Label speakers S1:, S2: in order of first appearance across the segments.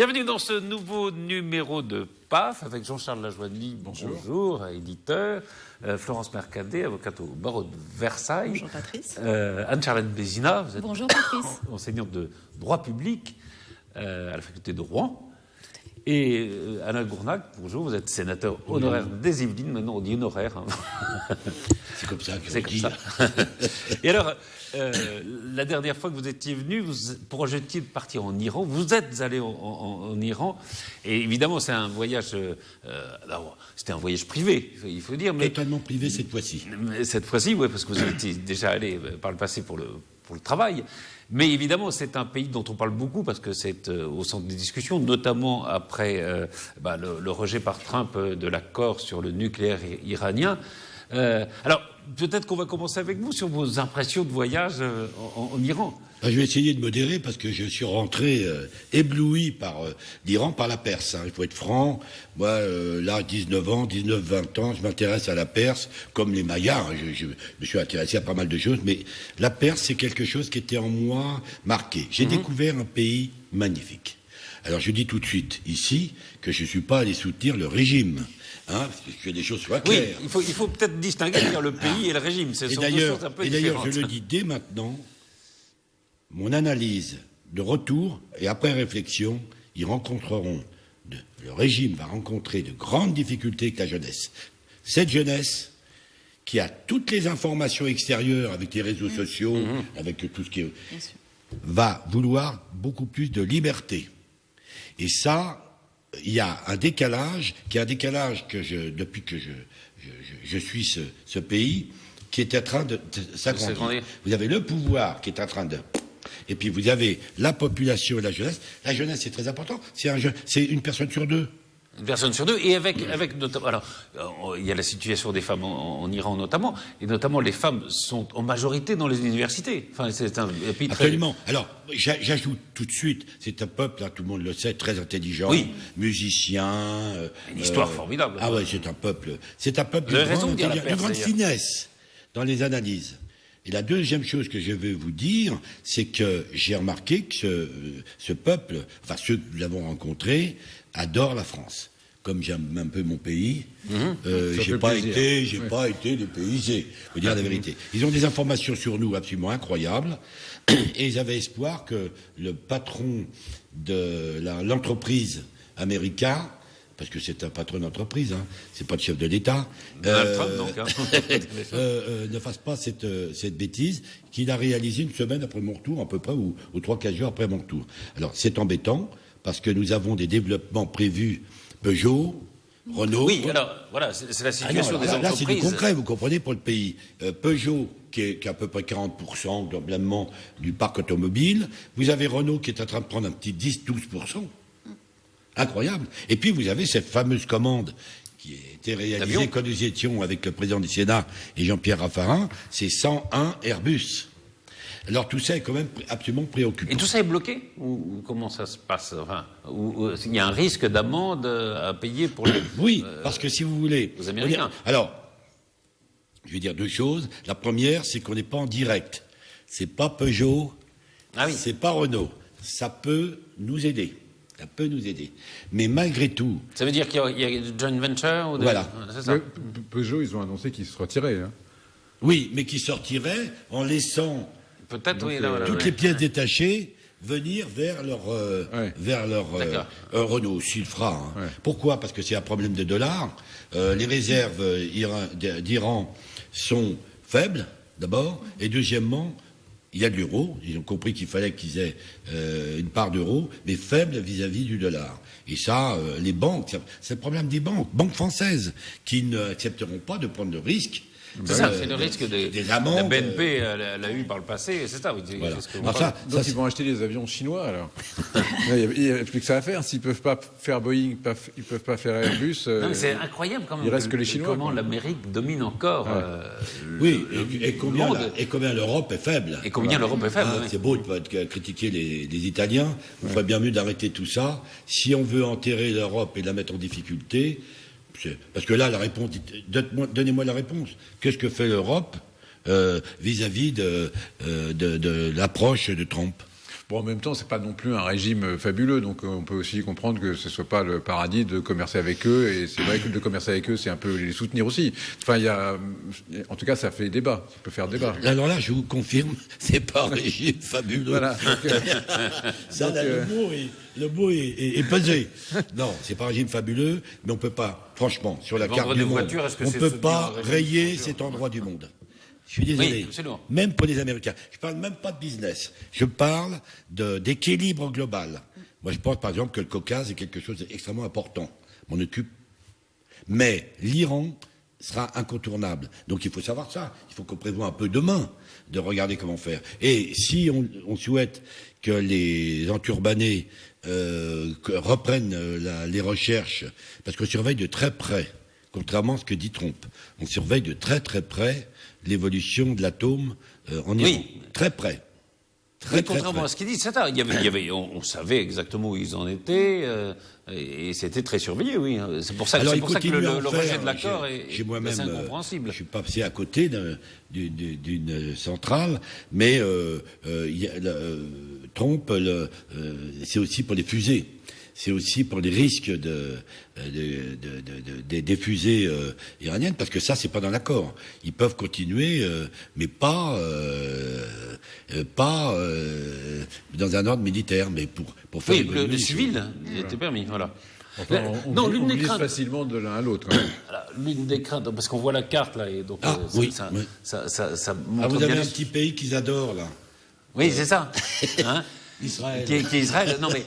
S1: Bienvenue dans ce nouveau numéro de PAF avec Jean-Charles Lajoigny, bonjour, éditeur, Florence Mercadet, avocate au barreau de Versailles.
S2: Bonjour Patrice.
S1: Anne-Charlotte Bézina, vous êtes
S2: bonjour Patrice.
S1: enseignante de droit public à la faculté de Rouen. Et Alain Gournac, bonjour, vous êtes sénateur honoraire des Yvelines, maintenant on dit honoraire. Hein.
S3: C'est comme ça que
S1: c'est comme ça. Et alors, la dernière fois que vous étiez venu, vous projetiez de partir en Iran. Vous êtes allé en Iran. Et évidemment, c'est un voyage... c'était un voyage privé, il faut dire. Mais,
S3: totalement privé cette fois-ci.
S1: Cette fois-ci, oui, parce que vous étiez déjà allé par le passé pour le travail. Mais évidemment, c'est un pays dont on parle beaucoup parce que c'est au centre des discussions, notamment après le rejet par Trump de l'accord sur le nucléaire iranien. Alors, peut-être qu'on va commencer avec vous sur vos impressions de voyage en Iran.
S3: Je vais essayer de modérer parce que je suis rentré ébloui par l'Iran, par la Perse. Hein. Il faut être franc. Moi, là, 19-20 ans, je m'intéresse à la Perse, comme les Mayas. Hein. Je me suis intéressé à pas mal de choses, mais la Perse, c'est quelque chose qui était en moi marqué. J'ai découvert un pays magnifique. Alors, je dis tout de suite ici que je ne suis pas allé soutenir le régime. Hein, que les choses soient claires.
S1: Oui, il faut peut-être distinguer le pays et le régime. Ce sont deux choses un peu différentes.
S3: Et d'ailleurs, je le dis dès maintenant, mon analyse de retour et après réflexion, le régime va rencontrer de grandes difficultés avec la jeunesse. Cette jeunesse qui a toutes les informations extérieures avec les réseaux sociaux, avec tout ce qui est, va vouloir beaucoup plus de liberté. Et ça, il y a un décalage, depuis que je suis ce pays, qui est en train de s'agrandir. Vous avez le pouvoir qui est en train de... Et puis vous avez la population et la jeunesse. La jeunesse, c'est très important. C'est une personne sur deux.
S1: Une personne sur deux, et avec notamment... Alors, il y a la situation des femmes en Iran notamment, et notamment les femmes sont en majorité dans les universités. Enfin, c'est un pays très...
S3: Absolument. Alors, j'ajoute tout de suite, c'est un peuple, hein, tout le monde le sait, très intelligent, musicien...
S1: une histoire formidable.
S3: Ah ouais, c'est un peuple de grande finesse dans les analyses. Et la deuxième chose que je veux vous dire, c'est que j'ai remarqué que ce peuple, enfin ceux que nous avons rencontrés, adorent la France. Comme j'aime un peu mon pays, j'ai pas été dépaysé, faut dire la vérité. Ils ont des informations sur nous absolument incroyables, et ils avaient espoir que le patron de l'entreprise américaine, parce que c'est un patron d'entreprise, hein, c'est pas le chef de l'État, ne fasse pas cette bêtise qu'il a réalisée une semaine après mon retour, à peu près, ou 3-4 jours après mon retour. Alors, c'est embêtant, parce que nous avons des développements prévus, Peugeot, Renault...
S1: Oui, alors, voilà, c'est la situation des entreprises.
S3: Là, c'est du concret, vous comprenez, pour le pays. Peugeot, qui est à peu près 40%, globalement, du parc automobile. Vous avez Renault, qui est en train de prendre un petit 10-12%. Incroyable. Et puis vous avez cette fameuse commande qui a été réalisée quand nous étions avec le président du Sénat et Jean-Pierre Raffarin, c'est 101 Airbus. Alors tout ça est quand même absolument préoccupant.
S1: Et tout ça est bloqué ou comment ça se passe? Enfin, il y a un risque d'amende à payer pour les...
S3: Oui, parce que si vous voulez...
S1: Les Américains.
S3: Alors, je vais dire deux choses. La première, c'est qu'on n'est pas en direct. C'est pas Peugeot, c'est pas Renault. Ça peut nous aider. Ça peut nous aider. Mais malgré tout...
S1: Ça veut dire qu'il y a une joint venture
S3: Voilà.
S1: C'est ça.
S4: Peugeot, ils ont annoncé qu'ils se retiraient. Hein.
S3: Oui, mais qui sortiraient en laissant toutes les pièces détachées venir vers leur Renault, s'il fera. Hein. Ouais. Pourquoi? Parce que c'est un problème de dollars. Les réserves d'Iran sont faibles, d'abord, et deuxièmement... Il y a de l'euro, ils ont compris qu'il fallait qu'ils aient une part d'euro, mais faible vis-à-vis du dollar. Et ça, les banques, c'est le problème des banques françaises, qui n'accepteront pas de prendre le risque.
S1: C'est ça, c'est le risque
S3: des amendes.
S1: La BNP l'a eu par le passé, c'est ça.
S3: Voilà.
S4: Donc ils vont acheter des avions chinois, alors. Il n'y a plus que ça à faire. S'ils ne peuvent pas faire Boeing, ils ne peuvent pas faire Airbus.
S1: Non, mais c'est incroyable comment,
S4: il reste que les Chinois,
S1: comment l'Amérique domine encore
S3: et combien l'Europe est faible.
S1: Et combien l'Europe est faible.
S3: C'est beau de critiquer les Italiens. On ferait bien mieux d'arrêter tout ça. Si on veut enterrer l'Europe et la mettre en difficulté... Parce que là, la réponse, donnez-moi la réponse. Qu'est-ce que fait l'Europe vis-à-vis de l'approche de Trump?
S4: Bon, en même temps, c'est pas non plus un régime fabuleux, donc on peut aussi comprendre que ce soit pas le paradis de commercer avec eux, et c'est vrai que de commercer avec eux, c'est un peu les soutenir aussi. Enfin, en tout cas, ça fait débat, ça peut faire débat.
S3: Alors là, je vous confirme, c'est pas un régime fabuleux. Voilà. Ça, le mot est pesé. Non, c'est pas un régime fabuleux, mais on peut pas, franchement, sur la carte du monde, on peut pas rayer cet endroit du monde. Je suis désolé. Oui, même pour les Américains. Je parle même pas de business. Je parle d'équilibre global. Moi, je pense, par exemple, que le Caucase est quelque chose d'extrêmement important. On m'en occupe. Mais l'Iran sera incontournable. Donc, il faut savoir ça. Il faut qu'on prévoie un peu demain de regarder comment faire. Et si on souhaite que les enturbanés reprennent les recherches, parce qu'on surveille de très près, contrairement à ce que dit Trump, on surveille de très très près l'évolution de l'atome en Iran. Oui. Très près.
S1: Très contrairement à ce qu'il dit, on savait exactement où ils en étaient, et c'était très surveillé, oui. C'est pour ça que le rejet de l'accord est assez incompréhensible.
S3: Je suis passé à côté d'une centrale, mais Trump, c'est aussi pour les fusées. C'est aussi pour les risques des fusées iraniennes, parce que ça, c'est pas dans l'accord. Ils peuvent continuer, mais pas dans un ordre militaire, mais pour faire
S1: le civil était permis, voilà.
S4: Enfin, on glisse facilement de l'un à l'autre. Quand même.
S1: L'une des craintes, parce qu'on voit la carte là, et donc ça montre
S3: vous avez un petit pays qu'ils adorent là.
S1: Oui, c'est ça. Hein
S3: Israël.
S1: Qui est Israël. Non, mais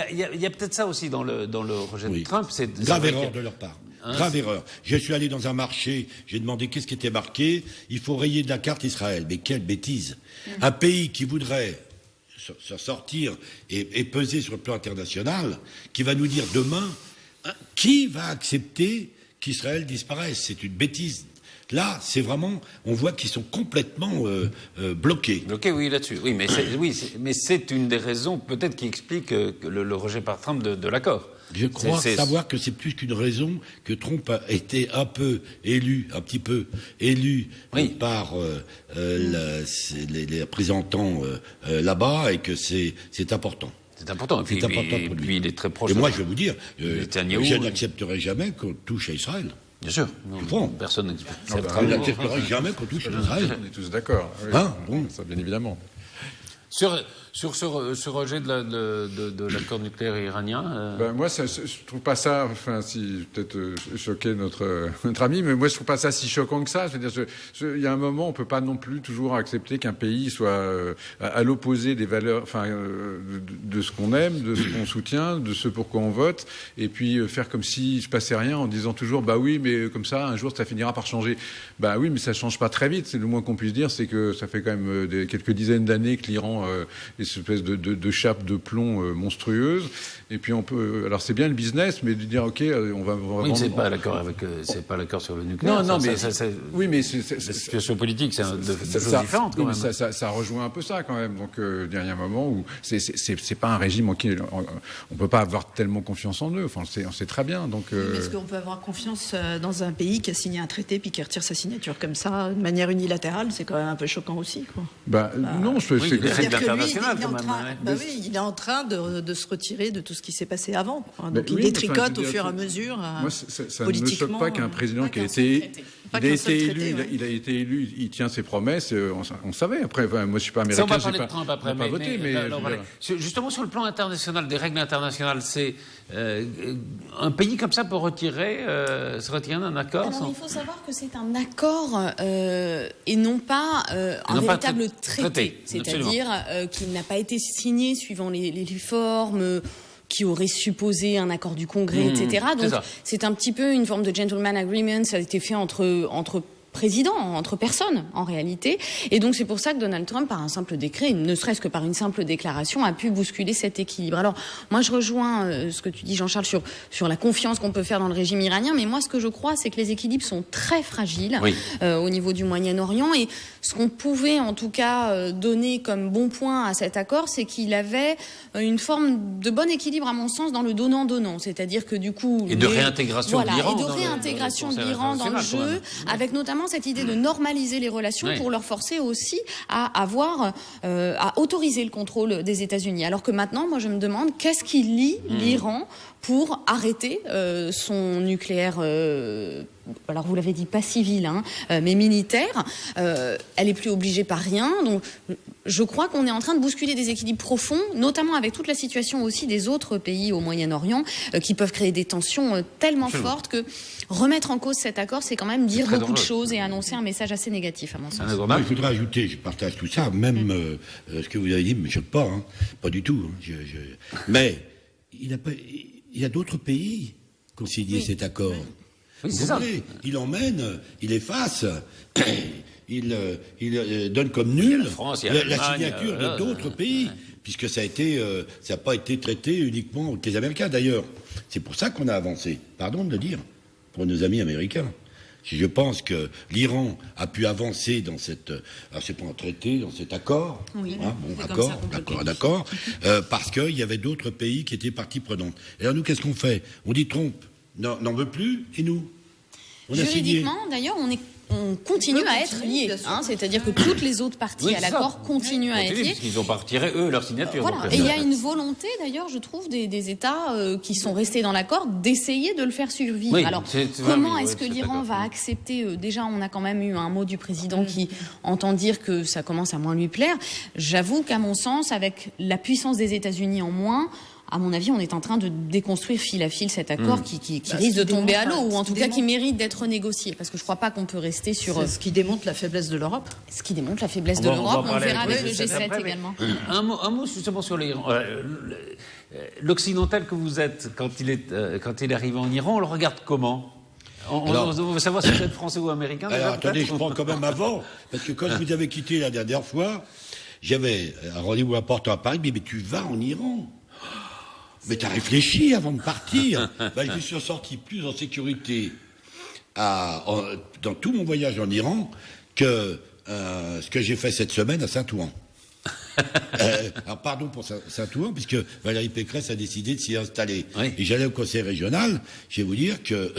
S1: il y a peut-être ça aussi dans le rejet de Trump.
S3: Grave erreur de leur part. Grave erreur. Je suis allé dans un marché, j'ai demandé qu'est-ce qui était marqué. Il faut rayer de la carte Israël. Mais quelle bêtise. Un pays qui voudrait se sortir et peser sur le plan international, qui va nous dire demain, qui va accepter qu'Israël disparaisse? C'est une bêtise. Là, c'est vraiment, on voit qu'ils sont complètement bloqués.
S1: Bloqués, oui, là-dessus. Oui, mais c'est une des raisons peut-être qui explique le rejet par Trump de l'accord.
S3: Je crois savoir que c'est plus qu'une raison que Trump a été un petit peu élu par les représentants là-bas, et que c'est important.
S1: C'est important. Et puis il est très proche.
S3: Et moi, je vais vous dire, je n'accepterai jamais qu'on touche à Israël.
S1: Bien sûr. Personne n'acceptera.
S3: Je n'accepterai jamais qu'on touche à Israël.
S4: On est tous d'accord. Oui.
S3: Bon.
S4: Ça, bien évidemment.
S1: Sur ce rejet de l'accord nucléaire iranien
S4: moi, je trouve pas ça, enfin, si peut-être choquer notre ami, mais moi, je trouve pas ça si choquant que ça. C'est-à-dire, il y a un moment, on peut pas non plus toujours accepter qu'un pays soit à l'opposé des valeurs, enfin, de ce qu'on aime, de ce qu'on soutient, de ce pourquoi on vote, et puis faire comme s'il se passait rien en disant toujours, bah oui, mais comme ça, un jour, ça finira par changer. Bah oui, mais ça change pas très vite. C'est le moins qu'on puisse dire, c'est que ça fait quand même quelques dizaines d'années que l'Iran est cette espèce de chape de plomb monstrueuse. Et puis on peut, alors c'est bien le business, mais de dire ok, on va
S1: oui, c'est pas l'accord sur le nucléaire.
S4: Non, mais oui, mais
S1: situation politique, c'est deux choses différentes quand même.
S4: Ça rejoint un peu ça quand même. Donc il y a un moment où c'est pas un régime auquel on peut pas avoir tellement confiance en eux. Enfin, on sait très bien. Donc
S2: est-ce qu'on peut avoir confiance dans un pays qui a signé un traité puis qui retire sa signature comme ça de manière unilatérale? C'est quand même un peu choquant aussi, quoi.
S4: Non, c'est
S1: des règles internationales quand même.
S2: Il est en train de se retirer de tout ce qui s'est passé avant. Donc il détricote au fur et à mesure.
S4: Moi, ça ne me choque pas qu'un président qui a été élu, il tient ses promesses. On savait. Après, moi, je suis pas américain.
S1: On va parler de Trump après,
S4: pas voté, mais
S1: justement sur le plan international, des règles internationales, c'est un pays comme ça peut se retirer d'un accord.
S5: Alors, il faut savoir que c'est un accord et non pas un véritable traité. C'est-à-dire qu'il n'a pas été signé suivant les formes qui aurait supposé un accord du Congrès, etc. Donc c'est un petit peu une forme de gentleman agreement. Ça a été fait entre président, entre personnes, en réalité. Et donc, c'est pour ça que Donald Trump, par un simple décret, ne serait-ce que par une simple déclaration, a pu bousculer cet équilibre. Alors, moi, je rejoins ce que tu dis, Jean-Charles, sur la confiance qu'on peut faire dans le régime iranien, mais moi, ce que je crois, c'est que les équilibres sont très fragiles au niveau du Moyen-Orient, et ce qu'on pouvait, en tout cas, donner comme bon point à cet accord, c'est qu'il avait une forme de bon équilibre, à mon sens, dans le donnant-donnant. C'est-à-dire que, du coup...
S1: Et de réintégration de l'Iran.
S5: Et de réintégration de l'Iran dans le jeu, avec notamment vraiment cette idée de normaliser les relations pour leur forcer aussi à autoriser le contrôle des États-Unis. Alors que maintenant, moi, je me demande qu'est-ce qui lie l'Iran pour arrêter son nucléaire. Alors vous l'avez dit, pas civil, mais militaire. Elle est plus obligée par rien. Donc, je crois qu'on est en train de bousculer des équilibres profonds, notamment avec toute la situation aussi des autres pays au Moyen-Orient, qui peuvent créer des tensions tellement fortes que remettre en cause cet accord, c'est quand même dire beaucoup de choses et annoncer un message assez négatif, à mon sens.
S3: Moi, je voudrais ajouter, je partage tout ça, même ce que vous avez dit ne me choque pas, pas du tout. Mais il y a d'autres pays qui ont signé cet accord.
S1: Oui, c'est ça.
S3: Il emmène, il efface, il donne comme nul la signature de d'autres pays, puisque ça n'a pas été traité uniquement avec les Américains. D'ailleurs, c'est pour ça qu'on a avancé. Pardon de le dire, pour nos amis américains. Je pense que l'Iran a pu avancer dans cette, c'est pas un traité, dans cet accord. Oui. D'accord. Parce qu'il y avait d'autres pays qui étaient partie prenante. Et alors nous, qu'est-ce qu'on fait? On dit Trump n'en veut plus, et nous
S5: juridiquement, d'ailleurs, on continue à être liés. C'est-à-dire que toutes les autres parties à l'accord continuent à être liées.
S1: Parce ont pas retiré, eux, leur signature.
S5: Voilà. Et il y a une volonté, d'ailleurs, je trouve, des États qui sont restés dans l'accord d'essayer de le faire survivre.
S1: Oui,
S5: alors, comment est-ce que l'Iran va accepter déjà, on a quand même eu un mot du président qui entend dire que ça commence à moins lui plaire. J'avoue qu'à mon sens, avec la puissance des États-Unis en moins, à mon avis, on est en train de déconstruire fil à fil cet accord qui risque de tomber à l'eau, ou en tout cas qui mérite d'être renégocié, parce que je crois pas qu'on peut rester sur...
S2: C'est ce qui démontre la faiblesse de l'Europe.
S5: Ce qui démontre la faiblesse de l'Europe, on verra avec le G7 également.
S1: Un mot justement sur l'Iran. L'occidental que vous êtes, quand il est arrivé en Iran, on le regarde comment? On veut savoir si vous êtes français ou américain.
S3: Alors attendez, je prends quand même avant, parce que quand je vous avais quitté la dernière fois, j'avais un rendez-vous important à Paris, mais tu vas en Iran? Mais t'as réfléchi avant de partir. Je suis sorti plus en sécurité dans tout mon voyage en Iran que ce que j'ai fait cette semaine à Saint-Ouen. Alors pardon pour Saint-Ouen, puisque Valérie Pécresse a décidé de s'y installer. Oui. Et j'allais au conseil régional, je vais vous dire que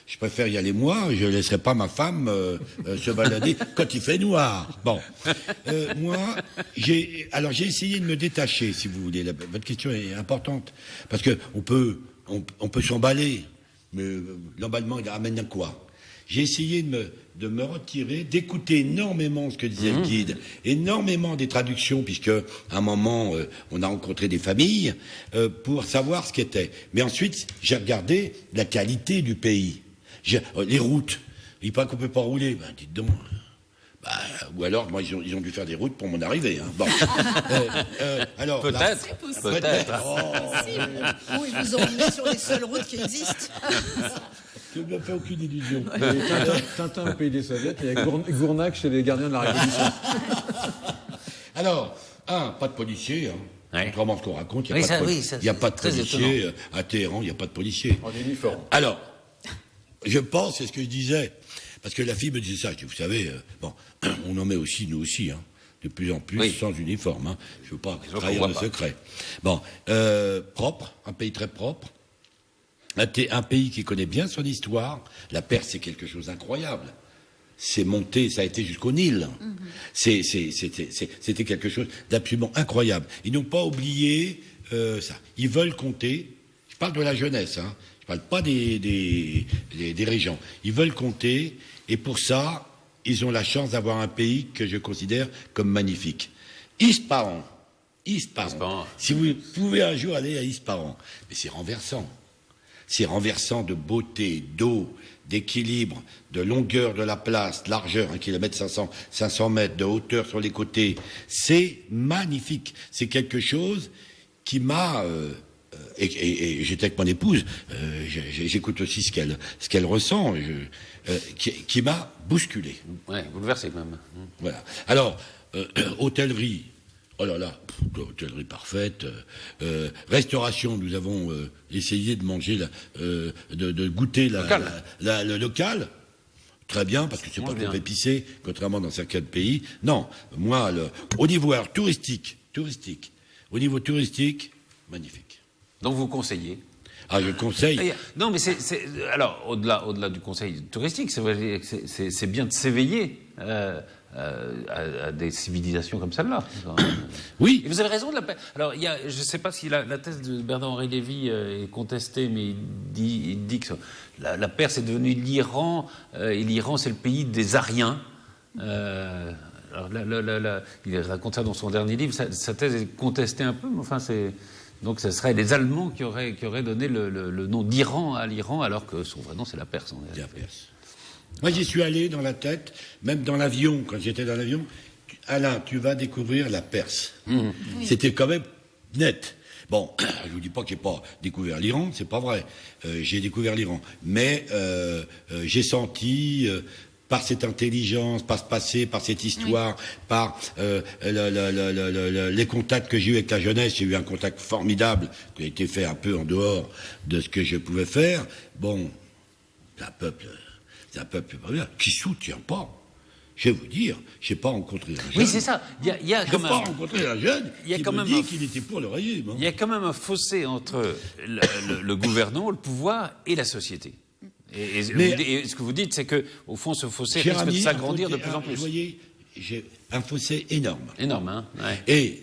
S3: je préfère y aller moi, je ne laisserai pas ma femme se balader quand il fait noir. Bon, moi, j'ai essayé de me détacher, si vous voulez. Votre question est importante, parce que on peut s'emballer, mais l'emballement il ramène à quoi? J'ai essayé de me retirer, d'écouter énormément ce que disait le guide, énormément des traductions, puisque à un moment, on a rencontré des familles, pour savoir ce qu'était. Mais ensuite, j'ai regardé la qualité du pays. Les routes. Il paraît qu'on peut pas rouler. Dites donc. Ou alors, moi, ils ont dû faire des routes pour mon arrivée. Bon. Alors,
S1: peut-être.
S2: Ils vous ont mis sur les seules routes qui existent.
S3: Je ne me fais aucune illusion.
S4: Tintin au pays des Soviets, il y a Gournac chez les gardiens de la Révolution.
S3: Alors, pas de policiers. Contrairement à ce qu'on raconte, il n'y a pas de policiers. À Téhéran, il n'y a pas de policiers.
S4: En uniforme.
S3: Alors, je pense, c'est ce que je disais, parce que la fille me disait ça. Je dis, vous savez, on en met aussi, nous aussi, de plus en plus, sans uniforme. Je ne veux pas trahir le secret. Bon, propre, un pays très propre. Un pays qui connaît bien son histoire. La Perse, c'est quelque chose d'incroyable. C'est monté, ça a été jusqu'au Nil. C'était quelque chose d'absolument incroyable. Ils n'ont pas oublié ça. Ils veulent compter. Je parle de la jeunesse, je parle pas des régents. Ils veulent compter, et pour ça, ils ont la chance d'avoir un pays que je considère comme magnifique. Ispahan. Si vous pouvez un jour aller à Ispahan, mais c'est renversant. C'est renversant de beauté, d'eau, d'équilibre, de longueur de la place, de largeur, 1 km 500 mètres, de hauteur sur les côtés. C'est magnifique. C'est quelque chose qui m'a... et j'étais avec mon épouse, j'écoute aussi ce qu'elle ressent, qui m'a bousculé.
S1: Ouais, bouleversé même.
S3: Voilà. Alors, hôtellerie... Oh là là, hôtellerie parfaite. Restauration, nous avons essayé de manger, de goûter le local. Très bien, parce que c'est pas trop épicé, contrairement dans certains pays. Non, moi, au niveau touristique, au niveau touristique, magnifique.
S1: Donc vous conseillez?
S3: Ah, je conseille.
S1: Non, mais alors, au-delà du conseil touristique, c'est bien de s'éveiller à des civilisations comme celle-là.
S3: Oui.
S1: Et vous avez raison de la. Alors, je ne sais pas si la thèse de Bernard-Henri Lévy est contestée, mais il dit que la Perse est devenue l'Iran, et l'Iran, c'est le pays des Aryens. Alors il raconte ça dans son dernier livre. Sa thèse est contestée un peu, mais enfin, donc ce serait les Allemands qui auraient donné le nom d'Iran à l'Iran, alors que son vrai nom, c'est la Perse.
S3: C'est la Perse. Moi, j'y suis allé dans la tête, même dans l'avion, quand j'étais dans l'avion. Alain, tu vas découvrir la Perse. Oui. C'était quand même net. Bon, je vous dis pas que j'ai pas découvert l'Iran, c'est pas vrai. J'ai découvert l'Iran, mais j'ai senti par cette intelligence, par ce passé, par cette histoire, par les contacts que j'ai eu avec la jeunesse. J'ai eu un contact formidable qui a été fait un peu en dehors de ce que je pouvais faire. Bon, c'est un peuple qui soutient pas. Je vais vous dire, je n'ai pas rencontré un jeune.
S1: Oui, c'est ça. Je n'ai
S3: pas rencontré un jeune qui me dit qu'il était pour le régime.
S1: Il y a quand même un fossé entre le gouvernement, le pouvoir et la société. Et ce que vous dites, c'est que, au fond, ce fossé risque de s'agrandir de plus en plus. Vous
S3: voyez, j'ai un fossé énorme.
S1: Énorme, hein. Ouais.
S3: Et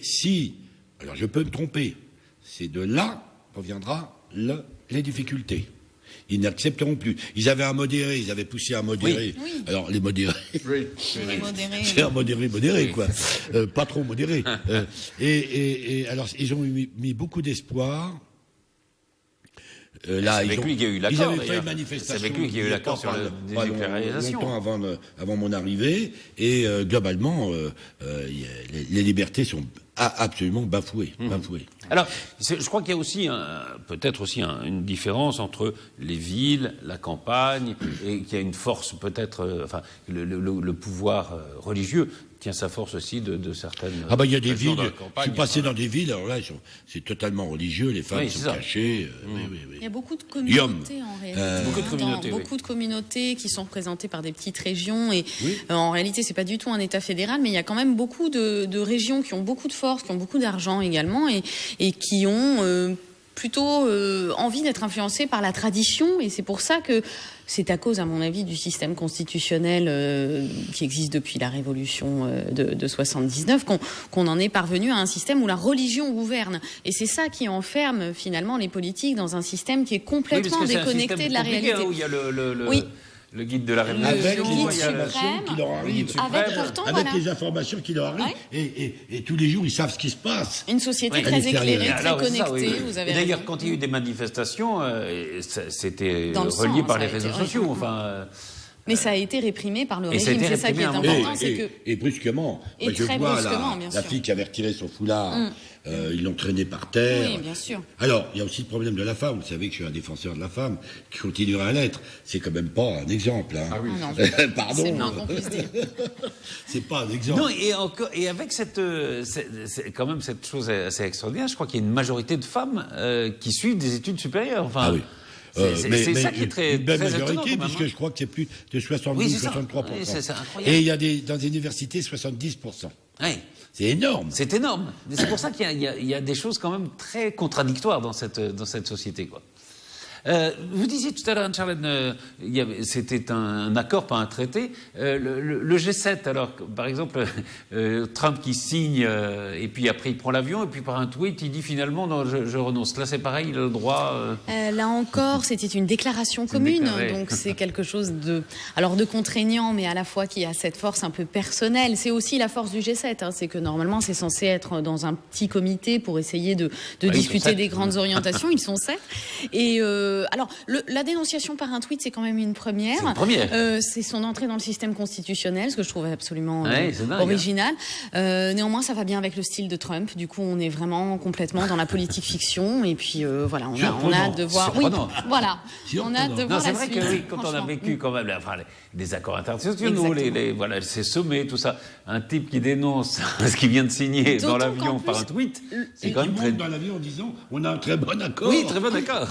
S3: alors je peux me tromper, c'est de là proviendra les difficultés. Ils n'accepteront plus. Ils avaient un modéré, ils avaient poussé un modéré.
S5: Oui.
S3: Alors les modérés,
S5: les modérés,
S3: c'est un modéré, quoi. Pas trop modéré. Et alors ils ont mis beaucoup d'espoir.
S1: Là, c'est avec lui qu'il y a eu l'accord.
S3: Ils avaient fait une manifestation.
S1: C'est avec lui qu'il y a eu l'accord sur la dénucléarisation.
S3: Longtemps avant mon arrivée, et globalement, les libertés sont absolument bafouées.
S1: Alors, je crois qu'il y a aussi peut-être aussi une différence entre les villes, la campagne, et qu'il y a une force peut-être, le pouvoir religieux tient sa force aussi de certaines.
S3: Ah ben il y a des villes. Je suis passé dans des villes. Alors là, c'est totalement religieux. Les femmes sont cachées. Oui.
S5: Il y a beaucoup de communautés en réalité. Beaucoup de communautés qui sont représentées par des petites régions. Et en réalité, c'est pas du tout un État fédéral, mais il y a quand même beaucoup de régions qui ont beaucoup de force, qui ont beaucoup d'argent également, et qui ont plutôt envie d'être influencées par la tradition. Et c'est pour ça que c'est à cause, à mon avis, du système constitutionnel qui existe depuis la Révolution de 79 qu'on en est parvenu à un système où la religion gouverne. Et c'est ça qui enferme finalement les politiques dans un système qui est complètement déconnecté de la réalité.
S1: Où il y a le guide de la Révolution,
S3: avec les informations qui leur arrivent, avec les informations qui leur arrivent, et tous les jours ils savent ce qui se passe.
S5: Une société très éclairée, très connectée. Vous avez
S1: d'ailleurs, quand il y a eu des manifestations, c'était relié par les réseaux sociaux. Enfin.
S5: Mais ça a été réprimé par le régime, c'est ça qui est important.
S3: Et brusquement.
S5: Et
S3: je
S5: très
S3: vois
S5: brusquement, bien sûr.
S3: la fille qui avait retiré son foulard, ils l'ont traînée par terre.
S5: Oui, bien sûr.
S3: Alors, il y a aussi le problème de la femme. Vous savez que je suis un défenseur de la femme, qui continuera à l'être. C'est quand même pas un exemple. Hein.
S4: Ah oui.
S3: Pardon.
S5: C'est le moins qu'on puisse dire.
S3: C'est pas un exemple.
S1: Non, et avec c'est quand même cette chose assez extraordinaire, je crois qu'il y a une majorité de femmes qui suivent des études supérieures. Enfin,
S3: ah oui.
S1: C'est ça qui est très
S3: majorité,
S1: étonnant,
S3: puisque je crois que c'est plus de 72-63%.
S1: Oui, c'est incroyable.
S3: Et il y a dans les universités 70%.
S1: Oui.
S3: C'est énorme.
S1: C'est énorme. C'est pour ça qu'il y a des choses quand même très contradictoires dans cette société, quoi. Vous disiez tout à l'heure, Anne-Charlène, c'était un accord, pas un traité. Le G7, alors, par exemple, Trump qui signe, et puis après il prend l'avion, et puis par un tweet, il dit finalement, non, je renonce. Là, c'est pareil, il a le droit...
S5: Là encore, c'était une déclaration commune, donc c'est quelque chose de contraignant, mais à la fois qui a cette force un peu personnelle. C'est aussi la force du G7, c'est que normalement, c'est censé être dans un petit comité pour essayer de discuter des grandes orientations. Ils sont 7. Et... alors, la dénonciation par un tweet, c'est quand même une première.
S1: C'est une première.
S5: C'est son entrée dans le système constitutionnel, ce que je trouve absolument original. Néanmoins, ça va bien avec le style de Trump. Du coup, on est vraiment complètement dans la politique fiction. Et puis, voilà, on a hâte de voir. Oui, voilà. On a hâte de voir
S1: c'est
S5: la
S1: vrai
S5: suite.
S1: que oui, quand on a vécu quand même des accords internationaux, ces sommets, tout ça. Un type qui dénonce ce qu'il vient de signer dans l'avion par un tweet, c'est quand même
S3: monte dans l'avion en disant on a un très bon accord.
S1: Oui, très bon accord.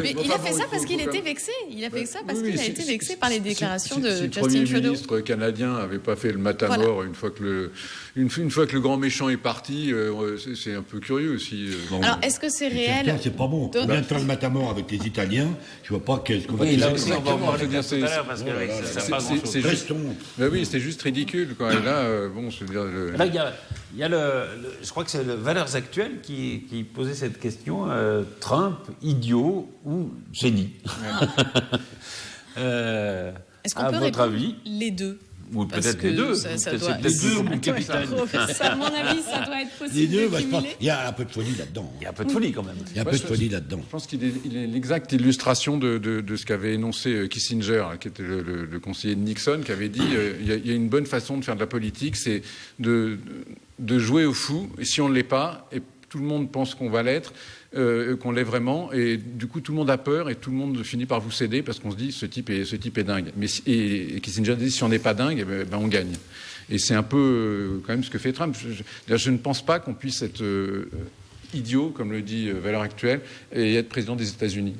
S5: Mais il a fait ça parce qu'il était vexé. Il a fait ça parce qu'il a été vexé par les déclarations de Justin Trudeau. Si le Premier
S4: ministre canadien n'avait pas fait le matamor une fois que le grand méchant est parti, c'est un peu curieux aussi.
S5: Alors, est-ce que c'est réel?
S3: C'est pas bon. On vient de faire le matamor avec les Italiens. Je vois pas qu'est-ce qu'on va
S1: dire. Là aussi, on va en parler tout à l'heure parce que ça passe
S4: oui, c'est juste ridicule. Quoi. Et là, bon, je veux dire...
S1: Là, il y a je crois que c'est le Valeurs Actuelles qui posait cette question, Trump, idiot ou génie.
S5: Est-ce qu'on peut répondre les deux?
S1: Ou peut-être les deux.
S3: Les deux, mon capitaine.
S5: À mon avis, ça doit être possible.
S3: Les deux, il y a un peu de folie là-dedans.
S1: Il y a un peu de folie quand même.
S3: Il y a un peu de folie là-dedans.
S4: Je pense qu'il est l'exacte illustration de ce qu'avait énoncé Kissinger, qui était le conseiller de Nixon, qui avait dit il y a une bonne façon de faire de la politique, c'est de jouer au fou. Et si on ne l'est pas, et tout le monde pense qu'on va l'être, qu'on l'est vraiment, et du coup tout le monde a peur et tout le monde finit par vous céder parce qu'on se dit ce type est dingue. Et Kissinger dit si on n'est pas dingue, on gagne. Et c'est un peu quand même ce que fait Trump. Je ne pense pas qu'on puisse être idiot, comme le dit Valeurs Actuelles, et être président des États-Unis.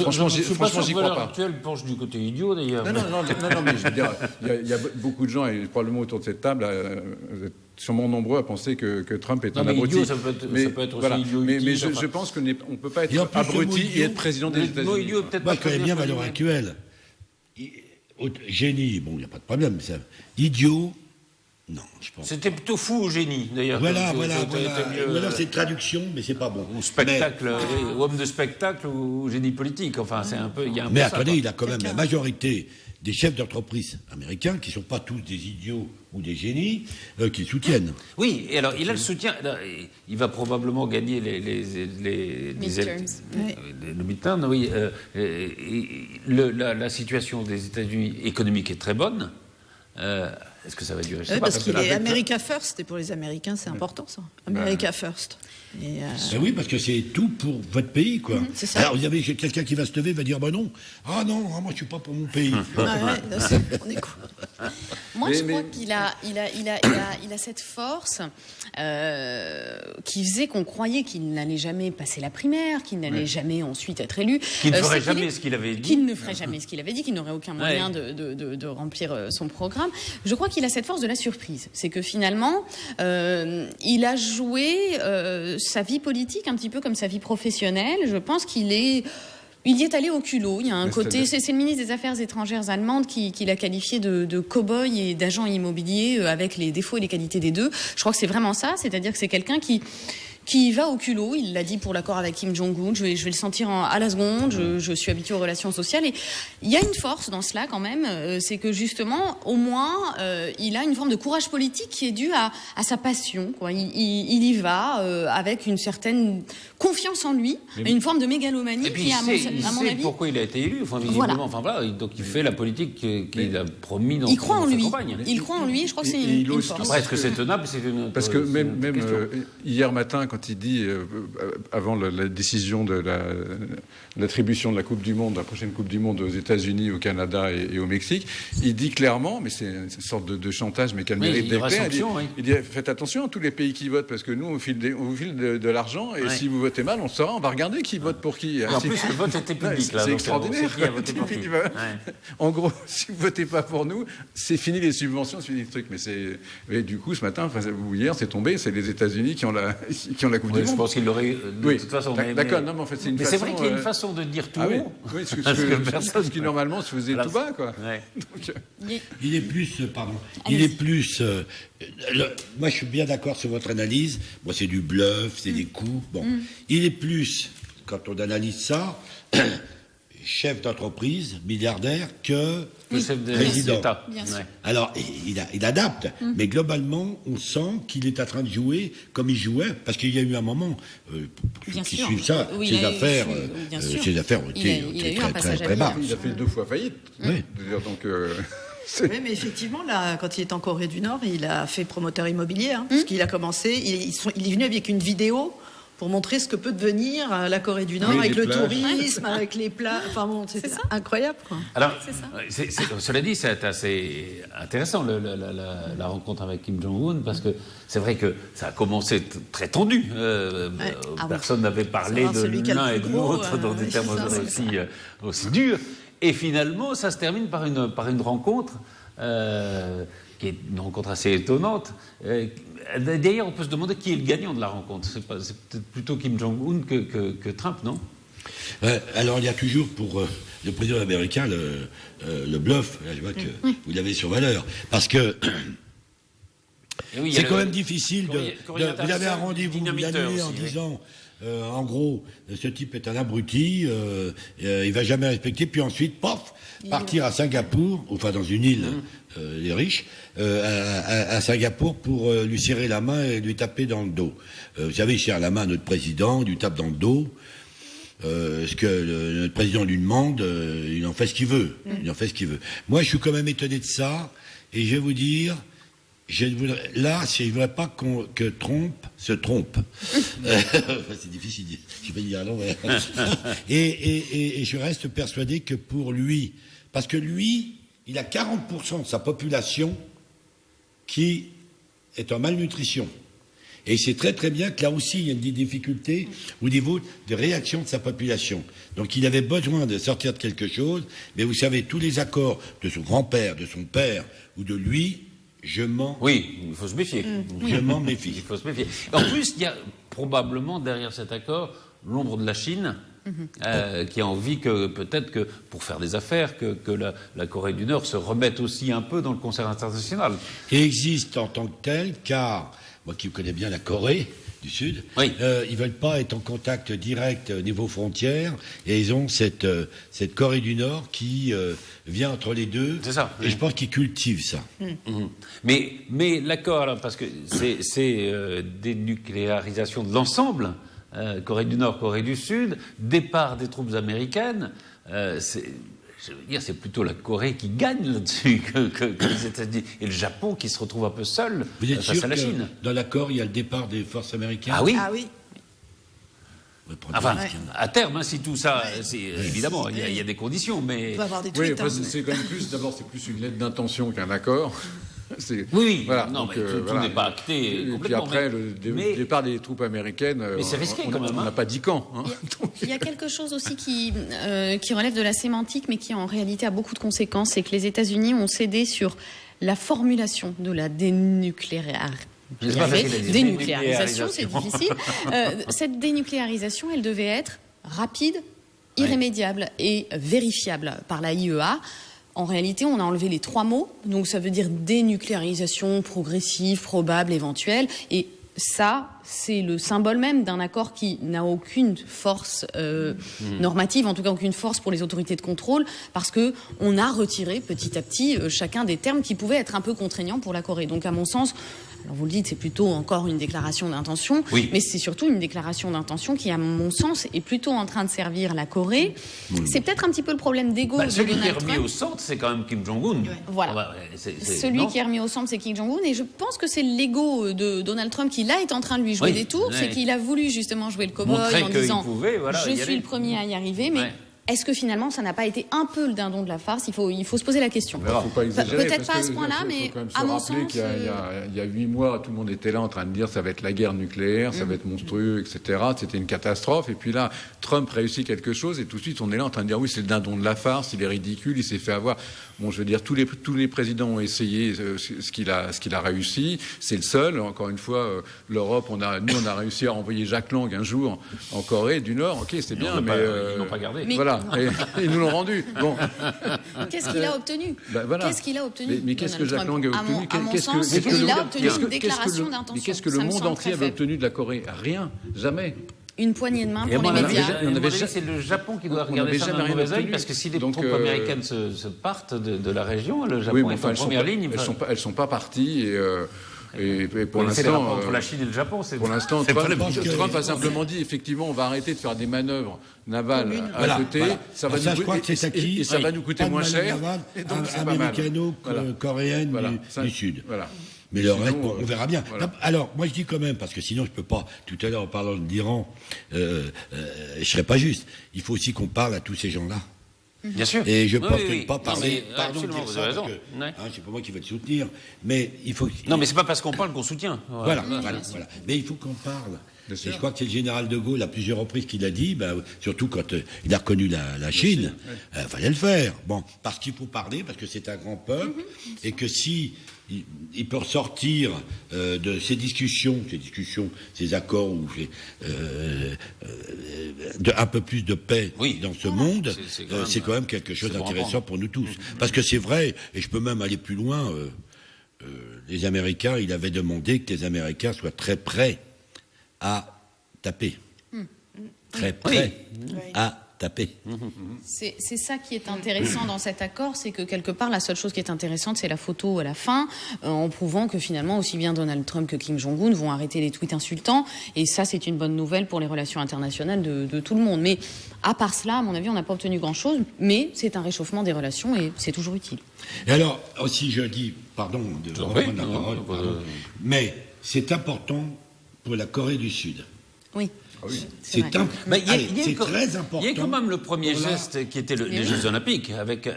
S4: Franchement, j'y crois pas.
S1: Valeurs Actuelles penche du côté idiot d'ailleurs.
S4: Non, mais je veux dire, il y a beaucoup de gens, et probablement autour de cette table, sûrement nombreux à penser que Trump est un abruti.
S1: Idiot, ça peut être aussi idiot.
S4: Mais je pense qu'on ne peut pas être abruti et être président des États-Unis.
S3: Moi, je connais bien Valeurs Actuelles. Génie, bon, il n'y a pas de problème. Ça. Idiot, non, je pense.
S1: C'était plutôt fou ou génie, d'ailleurs.
S3: Voilà, c'est une traduction, mais c'est pas bon.
S1: Ou spectacle, ou homme de spectacle ou génie politique. Enfin, c'est un peu.
S3: Mais attendez, il a quand même la majorité des chefs d'entreprise américains qui ne sont pas tous des idiots ou des génies qui le soutiennent.
S1: Oui, et alors il a le soutien. Il va probablement gagner le midterm. Oui, la situation des États-Unis économique est très bonne. Est-ce que ça va durer?
S2: Parce qu'il est America First, et pour les Américains, c'est important, ça. America First.
S3: Oui, parce que c'est tout pour votre pays, quoi.
S2: C'est ça.
S3: Alors, il y avait quelqu'un qui va se lever et va dire, non, moi, je suis pas pour mon pays.
S2: On est cool.
S5: Moi, je crois qu'il a cette force qui faisait qu'on croyait qu'il n'allait jamais passer la primaire, qu'il n'allait jamais ensuite être élu.
S1: Qu'il ne ferait jamais ce qu'il avait dit.
S5: Qu'il ne ferait jamais ce qu'il avait dit, qu'il n'aurait aucun moyen de remplir son programme. Je crois qu'il a cette force de la surprise. C'est que finalement, il a joué sa vie politique un petit peu comme sa vie professionnelle. Je pense qu'il y est allé au culot. Il y a un côté, c'est le ministre des Affaires étrangères allemande qui l'a qualifié de cow-boy et d'agent immobilier avec les défauts et les qualités des deux. Je crois que c'est vraiment ça, c'est-à-dire que c'est quelqu'un qui va au culot. Il l'a dit pour l'accord avec Kim Jong-un, je vais le sentir à la seconde, je suis habitué aux relations sociales. Et il y a une force dans cela quand même, c'est que justement, au moins, il a une forme de courage politique qui est due à sa passion, quoi. Il y va avec une certaine confiance en lui, et une forme de mégalomanie qui, à mon avis...
S1: pourquoi il a été élu, visiblement. Voilà. Donc il fait la politique qu'il a promis dans
S5: sa campagne.
S1: Il
S5: croit en lui, je crois que c'est une force.
S1: Après, est-ce que c'est tenable?
S4: Parce que même hier matin, quand il dit, avant la décision de l'attribution de la Coupe du Monde, la prochaine Coupe du Monde aux États-Unis, au Canada et au Mexique, il dit clairement, mais c'est une sorte de chantage, mais qu'elle mérite d'être clair, il dit faites attention à tous les pays qui votent, parce que nous, on vous file de l'argent, et si vous votez mal, on va regarder qui vote pour qui.
S1: En plus, le vote était public.
S4: C'est extraordinaire. En gros, si vous votez pas pour nous, c'est fini les subventions, c'est fini le truc. Mais du coup, ce matin, ou hier, c'est tombé, c'est les États-Unis qui ont la Coupe du Monde.
S1: Je pense qu'il l'aurait de toute façon.
S4: D'accord, non, mais en fait, c'est une façon.
S1: C'est vrai qu'il y a une façon de dire tout haut.
S4: Oui, ce qui normalement se faisait tout bas, quoi.
S3: Il est plus, il est plus. Moi, je suis bien d'accord sur votre analyse. Moi, c'est du bluff, c'est des coups. Bon, il est plus, quand on analyse ça, chef d'entreprise, milliardaire, que président.
S5: Bien sûr.
S3: Alors, il adapte, mais globalement, on sent qu'il est en train de jouer comme il jouait, parce qu'il y a eu un moment, qui suivent ça, ses affaires ont été très basses.
S4: Il a fait 2 fois faillite.
S3: Oui.
S4: Donc...
S2: Oui, mais effectivement, là, quand il est en Corée du Nord, il a fait promoteur immobilier, parce qu'il a commencé, il est venu avec une vidéo pour montrer ce que peut devenir la Corée du Nord avec le tourisme, avec les plats. Enfin bon, c'était incroyable, quoi.
S1: Alors, cela dit, c'est assez intéressant la rencontre avec Kim Jong-un, parce que c'est vrai que ça a commencé très tendu. Personne n'avait parlé de l'un et de l'autre dans des termes aussi durs. Et finalement, ça se termine par une rencontre qui est une rencontre assez étonnante. D'ailleurs, on peut se demander qui est le gagnant de la rencontre. C'est peut-être plutôt Kim Jong-un que Trump, non ?
S3: Alors, il y a toujours pour le président américain le bluff. Là, je vois que vous l'avez sur valeur. Parce que c'est quand même difficile vous avez un rendez-vous l'année en disant... en gros, ce type est un abruti, il va jamais respecter, puis ensuite, pof, partir à Singapour, enfin dans une île, les riches, à Singapour pour lui serrer la main et lui taper dans le dos. Vous savez, il serre la main à notre président, il lui tape dans le dos. Ce que notre président lui demande, il en fait ce qu'il veut. Il en fait ce qu'il veut. Moi, je suis quand même étonné de ça, et je vais vous dire... je ne voudrais pas que Trump se trompe. C'est difficile, je ne vais pas dire non, mais... et je reste persuadé que pour lui, parce que lui, il a 40% de sa population qui est en malnutrition. Et il sait très très bien que là aussi, il y a des difficultés au niveau de réaction de sa population. Donc il avait besoin de sortir de quelque chose, mais vous savez, tous les accords de son grand-père, de son père ou de lui,
S1: Oui, il faut se méfier.
S3: Je m'en méfie.
S1: Il faut se méfier. En plus, il y a probablement derrière cet accord l'ombre de la Chine, qui a envie que peut-être que pour faire des affaires, que la Corée du Nord se remette aussi un peu dans le concert international.
S3: Et existe en tant que tel, car moi qui connais bien la Corée du Sud, ils veulent pas être en contact direct au niveau frontière, et ils ont cette Corée du Nord qui vient entre les deux.
S1: C'est ça.
S3: Et je pense qu'ils cultivent ça.
S1: Mais l'accord, alors, parce que c'est dénucléarisation de l'ensemble, Corée du Nord, Corée du Sud, départ des troupes américaines, je veux dire, c'est plutôt la Corée qui gagne là-dessus que les États-Unis. Et le Japon qui se retrouve un peu seul face à la Chine.
S3: Dans l'accord, il y a le départ des forces américaines?
S1: Ah oui.
S3: Enfin,
S1: à terme, si tout ça, évidemment, il y a des conditions, mais...
S2: On va avoir des tweets,
S4: c'est quand même plus, d'abord, c'est plus une lettre d'intention qu'un accord.
S1: Oui,
S4: voilà,
S1: non,
S4: donc,
S1: mais tout n'est pas acté complètement.
S4: Et puis après, le départ des troupes américaines,
S1: mais c'est risqué quand même.
S4: On n'a pas dit quand. Hein.
S5: Il y a quelque chose aussi qui relève de la sémantique, mais qui en réalité a beaucoup de conséquences, c'est que les États-Unis ont cédé sur la formulation de la dénucléarisation, c'est difficile. Cette dénucléarisation, elle devait être rapide, irrémédiable et vérifiable par la IEA. En réalité, on a enlevé les 3 mots, donc ça veut dire dénucléarisation progressive, probable, éventuelle, et ça, c'est le symbole même d'un accord qui n'a aucune force normative, en tout cas aucune force pour les autorités de contrôle, parce que on a retiré petit à petit chacun des termes qui pouvaient être un peu contraignants pour la Corée. Donc à mon sens, alors vous le dites, c'est plutôt encore une déclaration d'intention, mais c'est surtout une déclaration d'intention qui, à mon sens, est plutôt en train de servir la Corée. C'est peut-être un petit peu le problème d'ego de Donald Trump.
S1: Celui qui est remis au centre, c'est quand même Kim Jong-un.
S5: Voilà. Celui qui est remis au centre, c'est Kim Jong-un, et je pense que c'est l'ego de Donald Trump qui, là, est en train de lui jouer des tours. C'est qu'il a voulu, justement, jouer le cow-boy en disant « Je suis le premier à y arriver », mais... Est-ce que finalement, ça n'a pas été un peu le dindon de la farce ? Il faut se poser la question.
S4: Il ne faut pas exagérer.
S5: Peut-être pas à ce point-là, mais à mon sens...
S4: Il y a 8 mois, tout le monde était là en train de dire ça va être la guerre nucléaire, ça va être monstrueux, etc. C'était une catastrophe. Et puis là, Trump réussit quelque chose et tout de suite, on est là en train de dire oui, c'est le dindon de la farce, il est ridicule, il s'est fait avoir. Bon, je veux dire, tous les présidents ont essayé ce qu'il a réussi. C'est le seul. Encore une fois, l'Europe, nous, on a réussi à envoyer Jacques Lang un jour en Corée du Nord. Ok, c'est bien, mais
S1: ils n'ont pas gardé.
S4: Voilà. Et ils nous l'ont rendu. Bon.
S5: Qu'est-ce qu'il a obtenu Qu'est-ce qu'il a obtenu
S4: Mais qu'est-ce que Jacques Lang a obtenu
S5: À mon sens, il a obtenu une déclaration d'intention.
S4: Mais qu'est-ce que le monde entier avait obtenu de la Corée? Rien. Jamais.
S5: Une poignée de main pour les médias.
S1: C'est le Japon qui doit regarder ça d'un mauvais œil, parce que si les troupes américaines se partent de la région, le Japon est en première ligne.
S4: Elles sont pas parties et pour
S1: l'instant, c'est le rapport
S4: entre
S1: la Chine et le Japon.
S4: Pour l'instant, Trump a simplement dit effectivement, on va arrêter de faire des manœuvres navales à côté. Ça va nous coûter moins cher.
S3: Et donc, américano-coréenne du Sud.
S4: Voilà.
S3: Mais le reste, on verra bien. Voilà. Alors, moi je dis quand même, parce que sinon je peux pas, tout à l'heure en parlant d'Iran, je serais pas juste. Il faut aussi qu'on parle à tous ces gens-là.
S1: Bien sûr.
S3: Et je pense que ne pas parler,
S1: pardon de dire ça, parce que
S3: c'est pas moi qui vais te soutenir, mais il faut...
S1: Non, mais c'est pas parce qu'on parle qu'on soutient.
S3: Voilà. Mais il faut qu'on parle. Et je crois que c'est le général de Gaulle à plusieurs reprises qu'il a dit, surtout quand il a reconnu la Chine, fallait le faire. Bon, parce qu'il faut parler, parce que c'est un grand peuple, et que si il peut ressortir de ces discussions, ces accords, ou un peu plus de paix dans ce monde, c'est quand même quelque chose d'intéressant pour nous tous. Parce que c'est vrai, et je peux même aller plus loin, les Américains, il avait demandé que les Américains soient très prêts à taper. Très prêts à taper.
S5: C'est ça qui est intéressant dans cet accord, c'est que quelque part la seule chose qui est intéressante c'est la photo à la fin, en prouvant que finalement aussi bien Donald Trump que Kim Jong-un vont arrêter les tweets insultants, et ça c'est une bonne nouvelle pour les relations internationales de tout le monde. Mais à part cela, à mon avis, on n'a pas obtenu grand-chose, mais c'est un réchauffement des relations et c'est toujours utile.
S3: Et alors, aussi je dis, pardon de reprendre la parole, mais c'est important pour la Corée du Sud.
S5: Oui.
S3: C'est très important.
S1: Il y a quand même le premier geste qui était les Jeux Olympiques, avec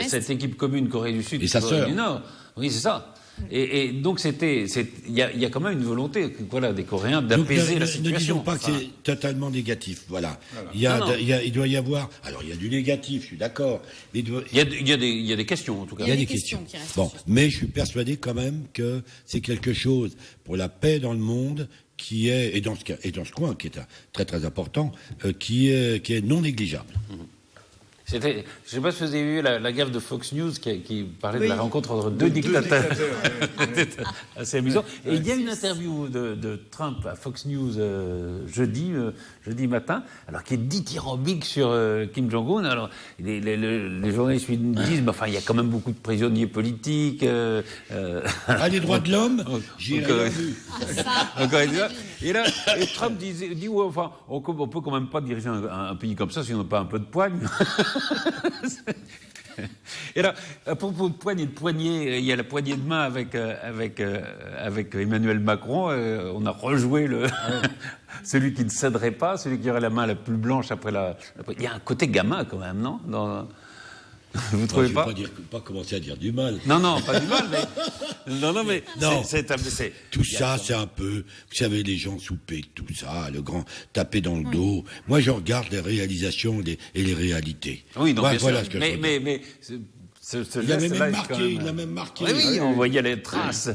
S1: cette équipe commune Corée du Sud
S3: et sa sœur.
S1: Du Nord. Oui, c'est ça. Et donc il y a quand même une volonté, des Coréens d'apaiser la situation.
S3: Ne disons pas que c'est totalement négatif. Voilà. Il doit y avoir. Alors il y a du négatif, je suis d'accord. Mais
S1: il y a des questions en tout cas.
S5: Il y a des questions.
S3: Bon, mais je suis persuadé quand même que c'est quelque chose pour la paix dans le monde qui est, et dans ce coin qui est très très important, qui est non négligeable.
S1: Je ne sais pas si vous avez vu la gaffe de Fox News qui parlait de la rencontre entre deux dictateurs. C'était assez amusant. Et il y a une interview de Trump à Fox News jeudi matin, alors qui est dithyrambique sur Kim Jong-un. Alors les journalistes lui disent, il y a quand même beaucoup de prisonniers politiques.
S3: Les droits de l'homme, j'ai rien vu.
S1: Et là, Trump dit on peut quand même pas diriger un pays comme ça si on n'a pas un peu de poigne. Et là, à propos de poigne et de poignée, il y a la poignée de main avec Emmanuel Macron. On a rejoué celui qui ne céderait pas, celui qui aurait la main la plus blanche après la. Il y a un côté gamin quand même, non Vous trouvez pas?
S3: Je ne vais pas commencer à dire du mal.
S1: Non, pas du mal, mais
S3: non.
S1: C'est
S3: tout ça, c'est un peu, vous savez, les gens souper, tout ça, le grand taper dans le dos. Moi, je regarde les réalisations et les réalités.
S1: Oui, donc
S3: voilà ce que
S1: mais
S3: il l'a même marqué.
S1: Oui, on voyait les traces.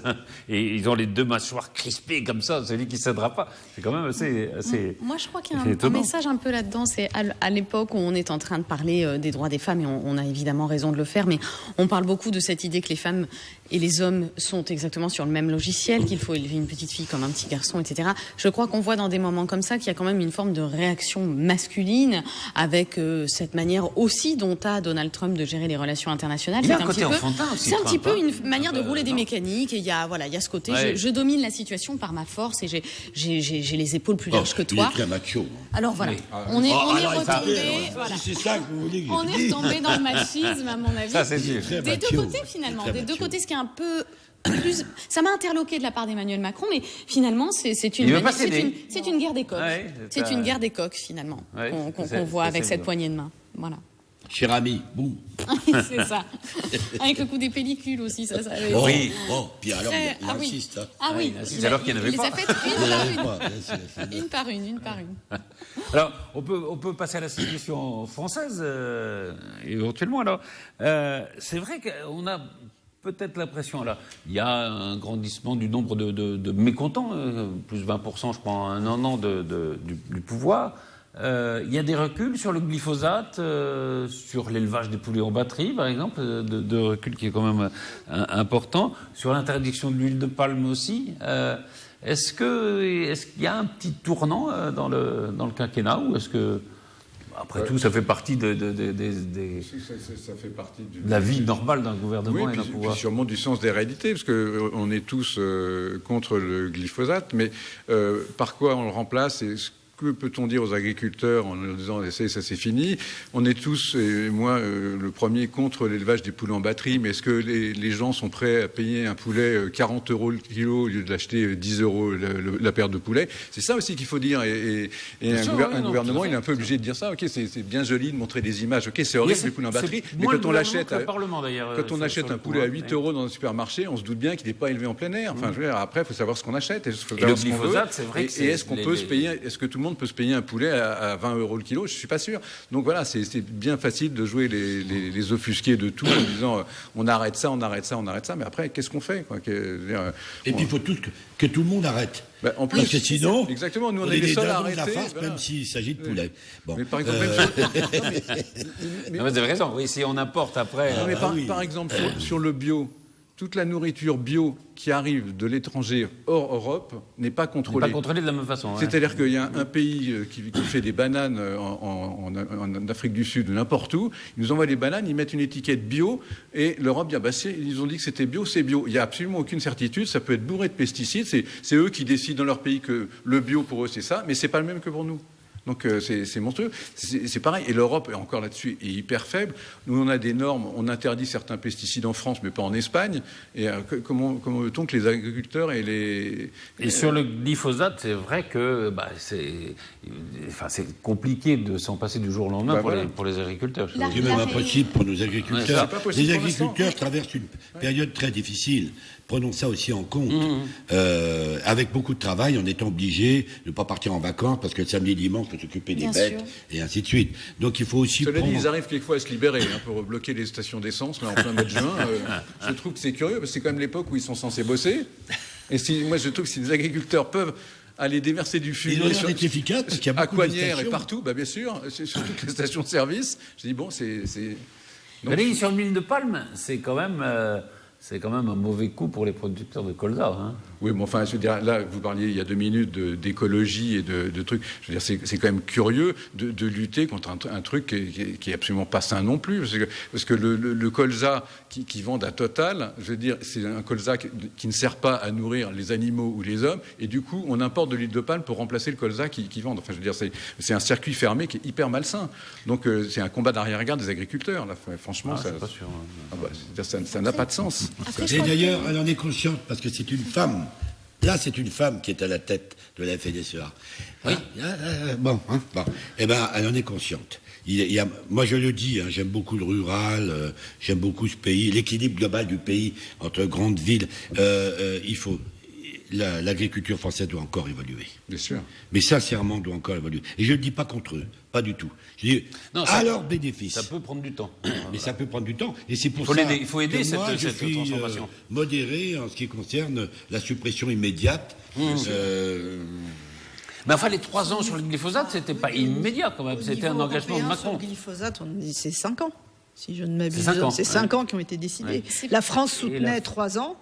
S1: Et ils ont les deux mâchoires crispées comme ça, celui qui ne cédera pas. C'est quand même assez
S5: Moi, je crois qu'il y a un message un peu là-dedans. C'est à l'époque où on est en train de parler des droits des femmes, et on a évidemment raison de le faire, mais on parle beaucoup de cette idée que les femmes et les hommes sont exactement sur le même logiciel, qu'il faut élever une petite fille comme un petit garçon, etc. Je crois qu'on voit dans des moments comme ça qu'il y a quand même une forme de réaction masculine avec cette manière aussi dont a Donald Trump de gérer les relations internationales.
S1: Il y a un côté enfantin aussi.
S5: C'est un petit peu une manière de rouler des mécaniques, et il y a ce côté, je domine la situation par ma force, et j'ai les épaules plus larges que toi.
S3: Il est très macho.
S5: Alors voilà, on est retombé.
S3: C'est ça que vous voulez.
S5: On est retombé dans le machisme, à mon avis.
S1: Ça, c'est sûr.
S5: Des deux côtés, finalement. Des deux côtés, ce qui est un peu plus... Ça m'a interloqué de la part d'Emmanuel Macron, mais finalement, c'est une guerre des coqs. C'est une guerre des coqs, finalement, qu'on voit avec cette poignée de main. Voilà.
S3: Cher ami, boum.
S5: C'est ça. Avec le coup des pellicules aussi, ça.
S3: Oui. Puis alors, il insiste.
S5: Ah oui.
S1: Alors qu'il n'y en avait pas.
S5: Il les a faites une par une.
S1: Alors, on peut passer à la situation française, éventuellement. Alors, c'est vrai qu'on a peut-être l'impression, là, il y a un grandissement du nombre de mécontents, plus 20%, je crois, en un an du pouvoir. Il y a des reculs sur le glyphosate, sur l'élevage des poulets en batterie, par exemple, de recul qui est quand même important, sur l'interdiction de l'huile de palme aussi. Est-ce qu'il y a un petit tournant dans le quinquennat, ou est-ce que, après tout, ça fait partie ça fait partie de la vie normale d'un gouvernement et d'un pouvoir.
S4: Puis sûrement du sens des réalités, parce qu'on est tous contre le glyphosate, mais par quoi on le remplace, et que peut-on dire aux agriculteurs en leur disant « ça c'est fini ». On est tous, et moi le premier, contre l'élevage des poulets en batterie, mais est-ce que les gens sont prêts à payer un poulet 40 € le kilo au lieu de l'acheter 10 € la paire de poulets? C'est ça aussi qu'il faut dire. Et un gouvernement, il est un peu obligé de dire ça. Ok, c'est bien joli de montrer des images. Ok, c'est horrible les poulets en batterie, mais quand on l'achète, quand on achète un poulet à 8 € dans un supermarché, on se doute bien qu'il n'est pas élevé en plein air. Enfin, je veux dire, après, il faut savoir ce qu'on achète.
S1: Et le glyphosate, c'est vrai que
S4: et est-ce qu'on peut se payer? Est-ce que tout le monde peut se payer un poulet à 20 € le kilo? Je suis pas sûr. Donc voilà, c'est bien facile de jouer les offusqués de tout en disant on arrête ça, mais après qu'est-ce qu'on fait, quoi?
S3: Et puis il faut que tout le monde arrête.
S4: En plus,
S3: parce que sinon,
S4: exactement, nous
S3: on est les seuls à arrêter, la farce, voilà. Même s'il s'agit de poulet. Bon.
S4: Mais par exemple,
S1: vous avez raison. Oui, si on importe après.
S4: Par exemple, sur le bio. Toute la nourriture bio qui arrive de l'étranger hors Europe n'est pas contrôlée.
S1: N'est pas contrôlée de la même façon.
S4: C'est-à-dire qu'il y a un pays qui fait des bananes en Afrique du Sud, n'importe où. Ils nous envoient des bananes, ils mettent une étiquette bio et l'Europe dit ils ont dit que c'était bio, c'est bio. Il n'y a absolument aucune certitude. Ça peut être bourré de pesticides. C'est eux qui décident dans leur pays que le bio pour eux c'est ça, mais c'est pas le même que pour nous. Donc c'est monstrueux. C'est pareil. Et l'Europe, encore là-dessus, est hyper faible. Nous, on a des normes. On interdit certains pesticides en France, mais pas en Espagne. Et comment veut-on que les agriculteurs et les...
S1: Et sur le glyphosate, c'est vrai que c'est compliqué de s'en passer du jour au lendemain pour les agriculteurs.
S3: C'est même impossible pour nos agriculteurs. Les agriculteurs traversent une période très difficile. Prenons ça aussi en compte. Avec beaucoup de travail, on est obligé de ne pas partir en vacances parce que le samedi, dimanche, il faut s'occuper des bêtes et ainsi de suite. Donc il faut aussi
S4: Cela dit, ils arrivent quelquefois à se libérer pour bloquer les stations d'essence là, en plein mois de juin. Je trouve que c'est curieux parce que c'est quand même l'époque où ils sont censés bosser. Et moi, je trouve que si les agriculteurs peuvent aller déverser du fumier à Coignères et partout, bien sûr, sur toutes les stations de service, je dis
S1: Donc, sur l'huile de palme, c'est quand même un mauvais coup pour les producteurs de colza. Hein.
S4: Oui, mais enfin, je veux dire, là, vous parliez il y a 2 minutes d'écologie et de trucs. Je veux dire, c'est quand même curieux de lutter contre un truc qui est absolument pas sain non plus. Parce que le colza qui vendent à Total, je veux dire, c'est un colza qui ne sert pas à nourrir les animaux ou les hommes. Et du coup, on importe de l'huile de palme pour remplacer le colza qu'ils vendent. Enfin, je veux dire, c'est un circuit fermé qui est hyper malsain. Donc, c'est un combat d'arrière-garde des agriculteurs. Là, franchement, ça n'a pas de sens.
S3: Et d'ailleurs, elle en est consciente parce que c'est une femme. Là, c'est une femme qui est à la tête de la FNSEA. Oui. Bon. Eh bien, elle en est consciente. Moi, je le dis, j'aime beaucoup le rural, j'aime beaucoup ce pays, l'équilibre global du pays entre grandes villes. L'agriculture française doit encore évoluer.
S4: Bien sûr.
S3: Mais sincèrement, doit encore évoluer. Et je ne le dis pas contre eux, pas du tout. Je dis à leur bénéfice.
S1: Ça peut prendre du temps.
S3: Mais ça peut prendre du temps. Et c'est pour
S1: il faut aider cette transformation.
S3: Modéré en ce qui concerne la suppression immédiate.
S1: Mais enfin, les 3 ans sur le glyphosate, c'était pas immédiat quand même. C'était un engagement de Macron.
S2: Sur le glyphosate, c'est 5 ans. Si je ne m'abuse, c'est 5 ans qui ont été décidés. Ouais. La France soutenait 3 ans.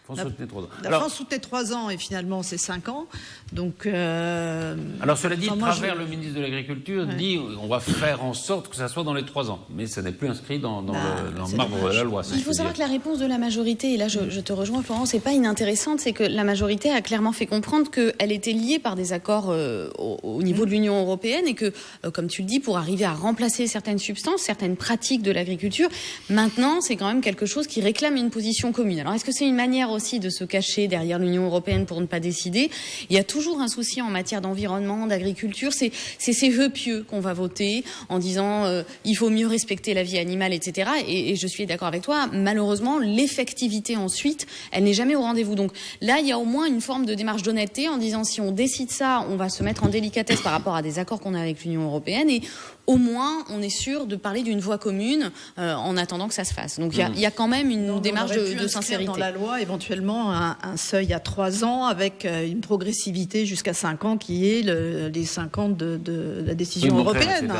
S2: France soutenait 3 ans et finalement c'est 5 ans. Donc,
S1: alors cela dit, le ministre de l'Agriculture dit on va faire en sorte que ça soit dans les 3 ans. Mais ça n'est plus inscrit dans le marbre de la loi.
S5: Il faut savoir que la réponse de la majorité, et là je te rejoins Florence, n'est pas inintéressante, c'est que la majorité a clairement fait comprendre qu'elle était liée par des accords au niveau de l'Union européenne et que, comme tu le dis, pour arriver à remplacer certaines substances, certaines pratiques de l'agriculture, maintenant c'est quand même quelque chose qui réclame une position commune. Alors est-ce que c'est une manière aussi de se cacher derrière l'Union européenne pour ne pas décider? Il y a toujours un souci en matière d'environnement, d'agriculture. C'est ces vœux pieux qu'on va voter en disant il faut mieux respecter la vie animale, etc. Et je suis d'accord avec toi. Malheureusement, l'effectivité ensuite, elle n'est jamais au rendez-vous. Donc là, il y a au moins une forme de démarche d'honnêteté en disant si on décide ça, on va se mettre en délicatesse par rapport à des accords qu'on a avec l'Union européenne et au moins, on est sûr de parler d'une voie commune en attendant que ça se fasse. Donc, il y a quand même une démarche de sincérité.
S2: Dans la loi, éventuellement, un seuil à 3 ans avec une progressivité jusqu'à 5 ans qui est les 5 ans de la décision européenne.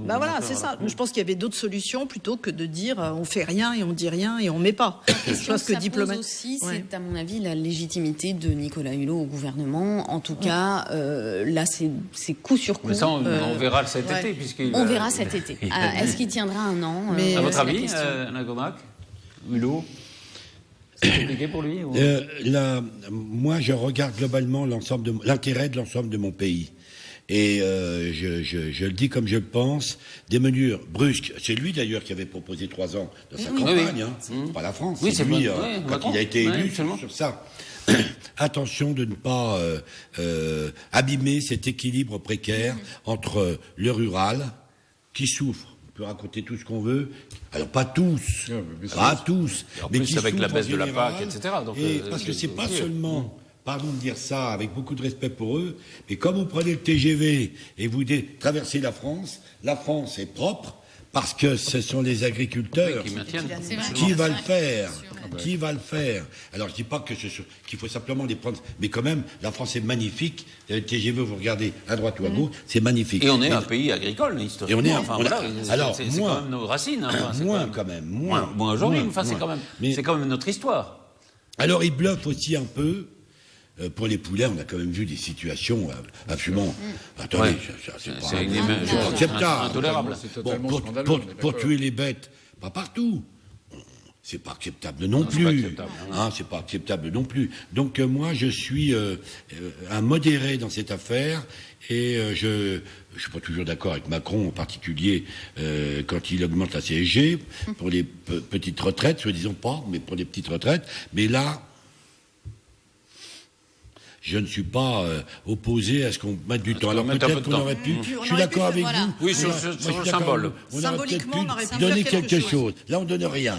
S2: Voilà, c'est ça. Je pense qu'il y avait d'autres solutions plutôt que de dire on fait rien et on dit rien et on met pas.
S5: Je pense que pose aussi, c'est à mon avis la légitimité de Nicolas Hulot au gouvernement. En tout cas, là, c'est coup sur coup.
S1: Mais ça, on verra cet été.
S5: On verra cet été. Est-ce qu'il tiendra un an?
S1: Mais à votre avis, Alain Gomac, Hulot, c'est compliqué pour lui
S3: moi, je regarde globalement l'intérêt de l'ensemble de mon pays. Et je le dis comme je le pense, des mesures brusques. C'est lui d'ailleurs qui avait proposé 3 ans dans sa campagne, pas la France.
S1: Oui,
S3: c'est lui, quand il a été élu sur ça. Attention de ne pas abîmer cet équilibre précaire entre le rural, qui souffre. On peut raconter tout ce qu'on veut. Alors pas tous,
S1: mais qui avec la baisse de la PAC, etc. Donc,
S3: parce que c'est pas seulement... Pardon de dire ça avec beaucoup de respect pour eux, mais comme vous prenez le TGV et vous traversez la France est propre parce que ce sont les agriculteurs qui va le faire. Qui va le faire? Alors je dis pas qu'il faut simplement les prendre, mais quand même la France est magnifique. Le TGV, vous regardez à droite ou à gauche, c'est magnifique.
S1: Et on est un pays agricole historiquement.
S3: Et alors
S1: c'est quand même nos racines. Moins aujourd'hui, c'est quand même notre histoire.
S3: Alors ils bluffent aussi un peu. Pour les poulets, on a quand même vu des situations absolument... Attendez, c'est pas acceptable.
S1: Intolérable.
S3: Pour tuer les bêtes, pas partout. C'est pas acceptable non plus. C'est pas acceptable non plus. Donc moi, je suis un modéré dans cette affaire et je suis pas toujours d'accord avec Macron en particulier quand il augmente la CSG pour les petites retraites, soi-disant pas, mais pour les petites retraites. Mais là, je ne suis pas opposé à ce qu'on mette du temps. Alors peut-être qu'on aurait pu... Je suis d'accord avec vous.
S1: Oui, sur le symbole.
S3: On aurait peut-être pu donner quelque chose. Là, on ne donne rien.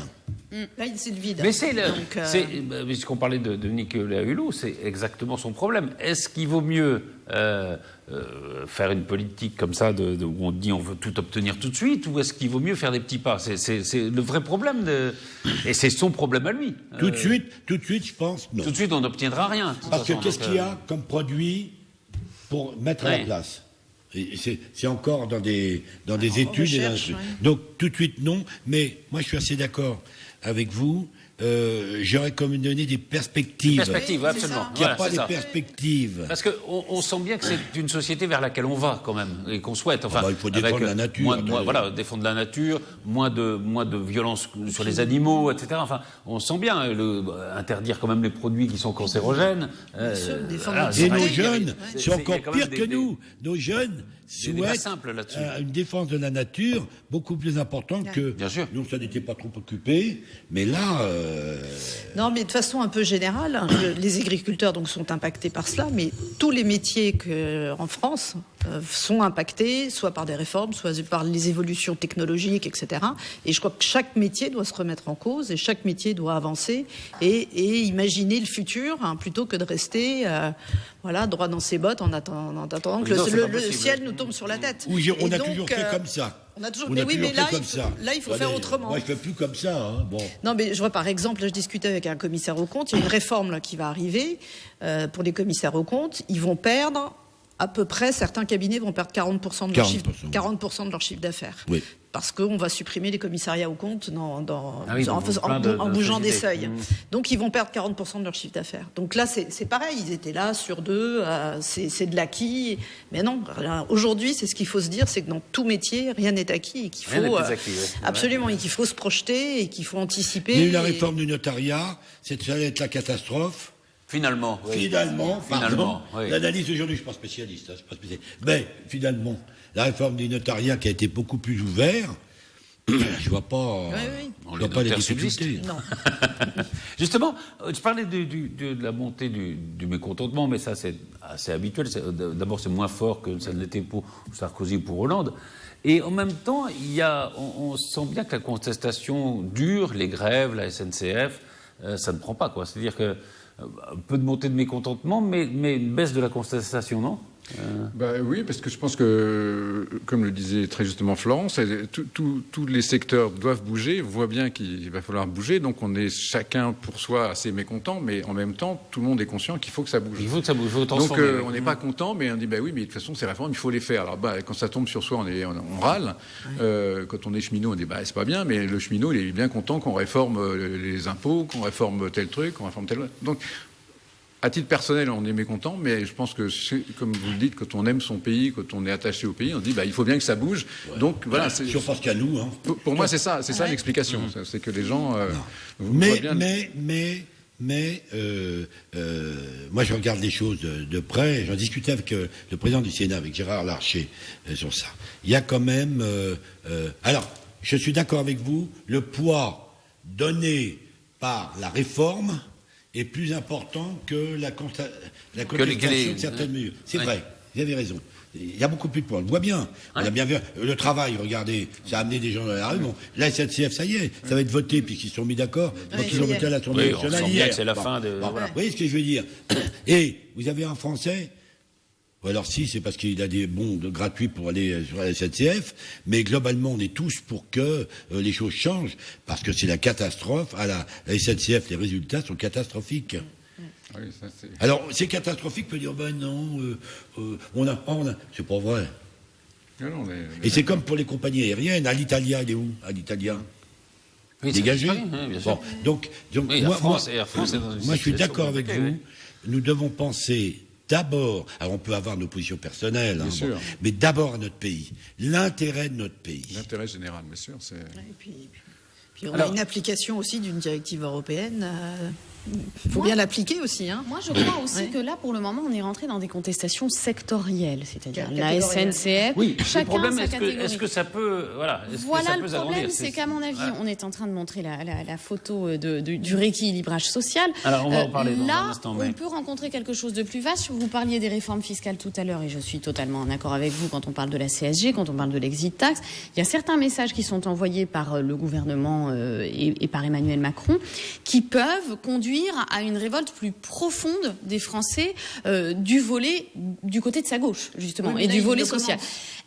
S2: Là, c'est le vide.
S1: Mais puisqu'on parlait de Nicolas Hulot, c'est exactement son problème. Est-ce qu'il vaut mieux faire une politique comme ça, où on dit on veut tout obtenir tout de suite, ou est-ce qu'il vaut mieux faire des petits pas? C'est le vrai problème, et c'est son problème à lui.
S3: Tout de suite, je pense, non.
S1: Tout de suite, on n'obtiendra rien.
S3: Parce que qu'est-ce qu'il y a comme produit pour mettre à la place? C'est encore dans des études.
S2: Recherche,
S3: Donc, tout de suite, non. Mais moi, je suis assez d'accord avec vous. J'aurais comme donné des perspectives.
S1: Perspectives, absolument.
S3: Il n'y a pas de perspectives.
S1: Parce qu'on sent bien que c'est une société vers laquelle on va, quand même, et qu'on souhaite. Enfin,
S3: il faut défendre la nature.
S1: Défendre la nature, moins de violence sur les animaux, etc. Enfin, on sent bien interdire quand même les produits qui sont cancérogènes.
S3: Et nos jeunes sont encore pires que nous. Nos jeunes souhaitent une défense de la nature beaucoup plus importante que...
S1: Bien sûr.
S3: Nous, ça n'était pas trop occupé, mais là...
S2: Non, mais de façon un peu générale, les agriculteurs donc sont impactés par cela, mais tous les métiers en France sont impactés, soit par des réformes, soit par les évolutions technologiques, etc. Et je crois que chaque métier doit se remettre en cause et chaque métier doit avancer et imaginer le futur plutôt que de rester droit dans ses bottes en attendant que le ciel nous tombe sur la tête.
S3: Oui, on a toujours fait comme ça.
S2: Mais là, il faut faire autrement.
S3: Moi, je ne fais plus comme ça. Bon.
S2: Non, mais je vois par exemple, là, je discutais avec un commissaire aux comptes, il y a une réforme là, qui va arriver pour les commissaires aux comptes. Ils vont perdre, à peu près, certains cabinets vont perdre 40% de leur chiffre d'affaires.
S3: Oui.
S2: Parce qu'on va supprimer les commissariats aux comptes en bougeant des seuils. Donc ils vont perdre 40% de leur chiffre d'affaires. Donc là, c'est pareil, ils étaient là sur 2, c'est de l'acquis. Mais non, aujourd'hui, c'est ce qu'il faut se dire, c'est que dans tout métier, rien n'est acquis et qu'il faut absolument, et qu'il faut se projeter et qu'il faut anticiper. Il y a eu
S3: la réforme du notariat, ça allait être la catastrophe.
S1: Finalement,
S3: oui. L'analyse aujourd'hui, je ne suis pas spécialiste, mais finalement, la réforme du notariat qui a été beaucoup plus ouverte, je ne vois pas, les difficultés.
S2: Non.
S1: Justement, je parlais de la montée du mécontentement, mais ça c'est assez habituel. D'abord, c'est moins fort que ça ne l'était pour Sarkozy ou pour Hollande. Et en même temps, on sent bien que la contestation dure, les grèves, la SNCF, ça ne prend pas, quoi. C'est-à-dire que un peu de montée de mécontentement, mais une baisse de la contestation, non ?
S4: Oui, parce que je pense que, comme le disait très justement Florence, tous les secteurs doivent bouger, voient bien qu'il va falloir bouger, donc on est chacun pour soi assez mécontent, mais en même temps, tout le monde est conscient qu'il faut que ça bouge.
S1: Il faut que ça bouge, il faut transformer.
S4: Donc on n'est pas content, mais on dit oui, mais de toute façon, ces réformes, il faut les faire. Alors quand ça tombe sur soi, on râle. Quand on est cheminot, on dit c'est pas bien, mais le cheminot, il est bien content qu'on réforme les impôts, qu'on réforme tel truc, qu'on réforme tel... Donc, à titre personnel, on est mécontent, mais je pense que, comme vous le dites, quand on aime son pays, quand on est attaché au pays, on dit il faut bien que ça bouge. Ouais. Donc voilà.
S3: Sur parce qu'à nous.
S4: Pour moi, c'est ça l'explication. C'est que les gens.
S3: Mais mais moi je regarde les choses de près. J'en discutais avec le président du Sénat, avec Gérard Larcher, sur ça. Il y a quand même... alors, je suis d'accord avec vous, le poids donné par la réforme est plus important que la contestation de certaines mesures. C'est vrai, vous avez raison. Il y a beaucoup plus de poids. On le voit bien. On a bien vu le travail, regardez, ça a amené des gens dans la rue. Bon, la SNCF, ça y est, ça va être voté puisqu'ils sont mis d'accord. Donc ils ont voté à l'Assemblée nationale hier.
S1: C'est la fin de...
S3: Voilà. Vous voyez ce que je veux dire? Et vous avez un Français, ou alors si, c'est parce qu'il a des bons gratuits pour aller sur la SNCF, mais globalement, on est tous pour que les choses changent, parce que c'est la catastrophe. À la SNCF, les résultats sont catastrophiques.
S4: Oui, ça,
S3: alors, c'est catastrophique, on peut dire, ben non, c'est pas vrai.
S4: Non,
S3: et c'est comme pour les compagnies aériennes. Alitalia, il est où? Alitalia dégagé.
S1: Bien sûr.
S3: Donc
S1: oui,
S3: Air
S1: France est dans une
S3: moi je suis d'accord avec vous.
S1: Oui.
S3: Nous devons penser d'abord, alors on peut avoir nos positions personnelles, mais d'abord à notre pays, l'intérêt de notre pays.
S4: L'intérêt général, bien sûr.
S2: Et puis on a une application aussi d'une directive européenne. Il faut bien l'appliquer aussi. Hein.
S5: Moi, je crois aussi que là, pour le moment, on est rentré dans des contestations sectorielles, c'est-à-dire la SNCF.
S1: Oui,
S5: chacun
S1: le problème,
S5: sa catégorie.
S1: est-ce que ça peut... Voilà,
S5: le problème, c'est qu'à mon avis, on est en train de montrer la photo du rééquilibrage social.
S1: Alors, on va en parler dans un instant.
S5: On peut rencontrer quelque chose de plus vaste. Vous parliez des réformes fiscales tout à l'heure, et je suis totalement en accord avec vous quand on parle de la CSG, quand on parle de l'exit tax. Il y a certains messages qui sont envoyés par le gouvernement et par Emmanuel Macron qui peuvent conduire à une révolte plus profonde des Français du côté de sa gauche, justement, et du volet social.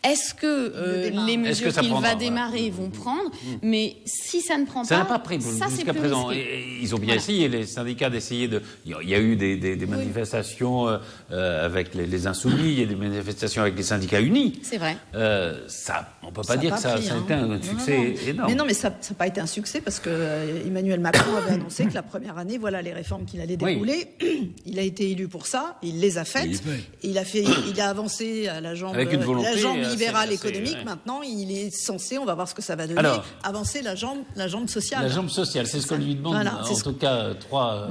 S5: Est-ce que les mesures qu'il va démarrer vont prendre? Mais si ça ne prend pas...
S1: Ça n'a pas pris jusqu'à présent. Ils ont bien essayé, les syndicats, d'essayer de... Il y a eu des manifestations avec les Insoumis, il y a des manifestations avec les syndicats unis.
S5: C'est vrai.
S1: On ne peut pas dire que ça a été un succès énorme.
S2: Mais non, mais ça n'a pas été un succès parce que Emmanuel Macron avait annoncé que la première année, voilà les réformes qu'il allait dérouler. Oui. Il a été élu pour ça, il les a faites. Il a avancé à la jambe libérale économique. Maintenant, il est censé, on va voir ce que ça va donner, avancer la jambe sociale.
S1: La jambe sociale, c'est ce qu'on lui demande. Voilà, en tout cas, trois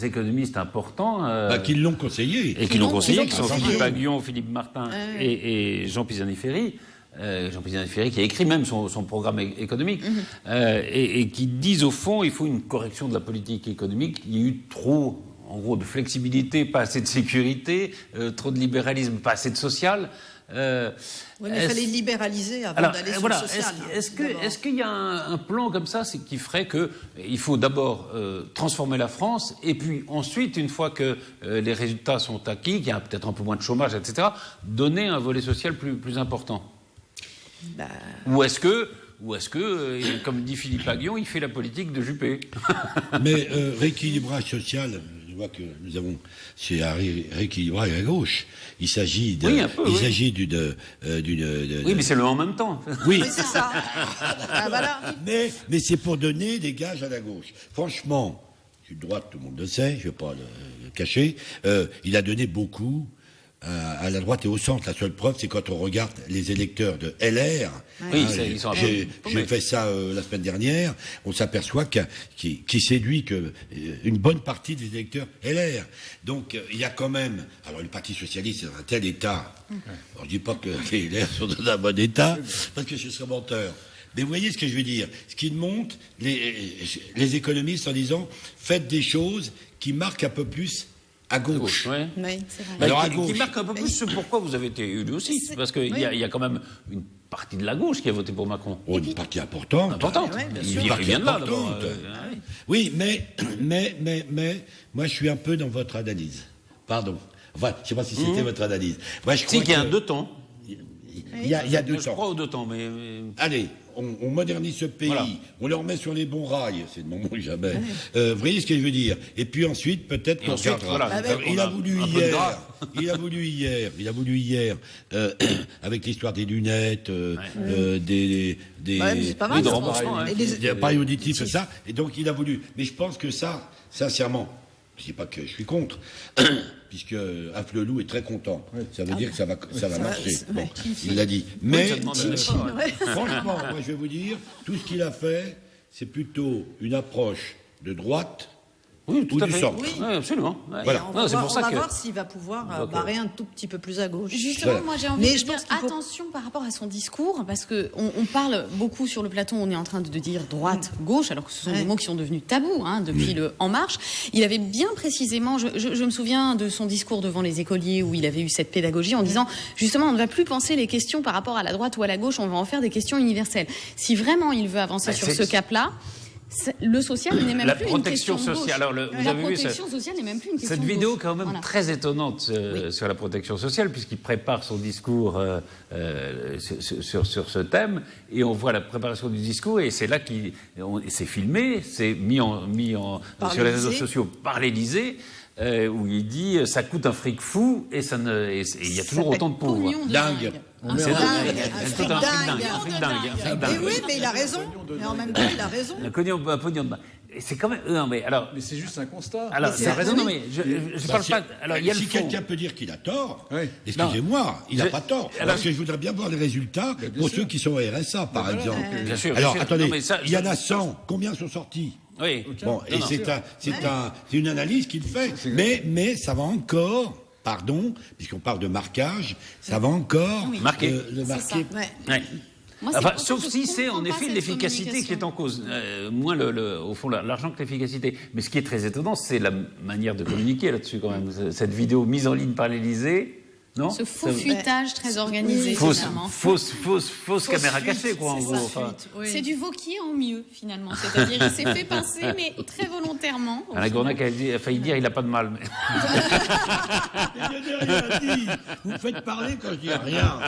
S1: économistes importants.
S3: Qui l'ont conseillé.
S1: Et qui l'ont conseillé, qui sont Philippe Aghion, Philippe Martin et Jean Pisani-Ferry. Jean Pisani-Ferry qui a écrit même son programme économique et qui disent au fond il faut une correction de la politique économique. Il y a eu trop, en gros, de flexibilité, pas assez de sécurité, trop de libéralisme, pas assez de social.
S2: Oui, mais il fallait libéraliser avant d'aller sur le social.
S1: Est-ce qu'il y a un plan comme ça qui ferait qu'il faut d'abord transformer la France et puis ensuite, une fois que les résultats sont acquis, qu'il y a peut-être un peu moins de chômage, etc., donner un volet social plus important? Ou est-ce que, comme dit Philippe Aghion, il fait la politique de Juppé?
S3: Mais rééquilibrage social, je vois que nous avons... C'est un rééquilibrage à gauche. Il s'agit d'une...
S1: Oui, mais c'est le en même temps.
S3: Oui,
S2: c'est ça. Voilà.
S3: Mais c'est pour donner des gages à la gauche. Franchement, je suis de droite, tout le monde le sait, je ne vais pas le cacher. Il a donné beaucoup à la droite et au centre. La seule preuve, c'est quand on regarde les électeurs de LR.
S1: Oui, ils sont
S3: j'ai fait ça la semaine dernière. On s'aperçoit qu'il séduit une bonne partie des électeurs LR. Donc, il y a quand même... Alors, le Parti socialiste est dans un tel état. Alors, je ne dis pas que les LR sont dans un bon état, parce que je serais menteur. Mais vous voyez ce que je veux dire? Ce qui montre les économistes en disant faites des choses qui marquent un peu plus à gauche.
S1: Oui,
S2: c'est vrai.
S3: Alors, à gauche.
S1: Qui marque un peu plus ce pourquoi vous avez été élu aussi. Parce qu'il y a quand même une partie de la gauche qui a voté pour Macron.
S3: Une partie importante.
S1: Il vient de là, d'abord.
S3: Oui, mais, moi, je suis un peu dans votre analyse. Pardon. Enfin, je ne sais pas si c'était votre analyse. Moi, je crois
S1: qu'il y a deux temps.
S3: Il y a 2 temps.
S1: Je crois aux 2 temps, mais...
S3: Allez, on modernise ce pays, voilà. On le remet sur les bons rails, c'est le moment jamais. Vous voyez ce que je veux dire? Et puis ensuite, peut-être qu'on regardera. Il a voulu hier, avec l'histoire des lunettes, des appareils auditifs, ça. Et donc il a voulu. Mais je pense que ça, sincèrement, je ne dis pas que je suis contre, puisque Afflelou est très content. Ça veut dire que ça va marcher. Bon, il l'a dit. Mais, franchement, moi je vais vous dire, tout ce qu'il a fait, c'est plutôt une approche de droite
S1: Oui, tout
S3: ou
S1: à
S3: du
S1: fait.
S3: centre.
S1: Oui, absolument. Ouais.
S3: Voilà.
S2: On va voir s'il va pouvoir barrer un tout petit peu plus à gauche.
S5: Justement, moi j'ai envie de dire attention par rapport à son discours, parce qu'on parle beaucoup sur le plateau, on est en train de dire droite, gauche, alors que ce sont des mots qui sont devenus tabous depuis le En Marche. Il avait bien précisément, je me souviens de son discours devant les écoliers où il avait eu cette pédagogie en disant justement on ne va plus penser les questions par rapport à la droite ou à la gauche, on va en faire des questions universelles. Si vraiment il veut avancer sur ce cap-là, le social n'est même plus une question
S1: sociale. Alors,
S5: la protection sociale n'est même plus une question
S1: cette vidéo quand même très étonnante sur la protection sociale, puisqu'il prépare son discours sur ce thème, et on voit la préparation du discours, et c'est là qu'il c'est filmé, c'est mis sur les réseaux sociaux par l'Élysée, où il dit ça coûte un fric fou et il y a toujours autant de pauvres.
S3: Dingue.
S2: C'est dingue. Mais oui, mais il a raison. Mais en même temps, il a raison.
S1: Un pognon de main. C'est quand même. Non, mais alors.
S4: Mais c'est juste un constat.
S1: Alors, c'est raison. Non, mais je parle pas. Alors, il y a
S3: si quelqu'un peut dire qu'il a tort, excusez-moi, il n'a pas tort. Parce que je voudrais bien voir les résultats pour ceux qui sont au RSA, par exemple.
S1: Bien sûr.
S3: Alors, attendez, il y en a 100. Combien sont sortis?
S1: Oui.
S3: Bon, et c'est une analyse qu'il fait. Mais ça va encore. Pardon, puisqu'on parle de marquage, ça va encore
S1: marquer.
S3: le marquer.
S5: Moi,
S1: sauf si c'est en effet l'efficacité qui est en cause. Moins au fond l'argent que l'efficacité. Mais ce qui est très étonnant, c'est la manière de communiquer là-dessus quand même. Cette vidéo mise en ligne par l'Élysée. Non,
S5: ce faux fuitage très organisé,
S1: fausse caméra cachée, quoi, en gros.
S5: C'est du Vauquier en mieux, finalement. C'est-à-dire, il s'est fait pincer, mais très volontairement.
S1: Alain Gournac a failli dire il n'a pas de mal. Mais...
S3: Je n'ai rien dit. Vous me faites parler quand je dis rien.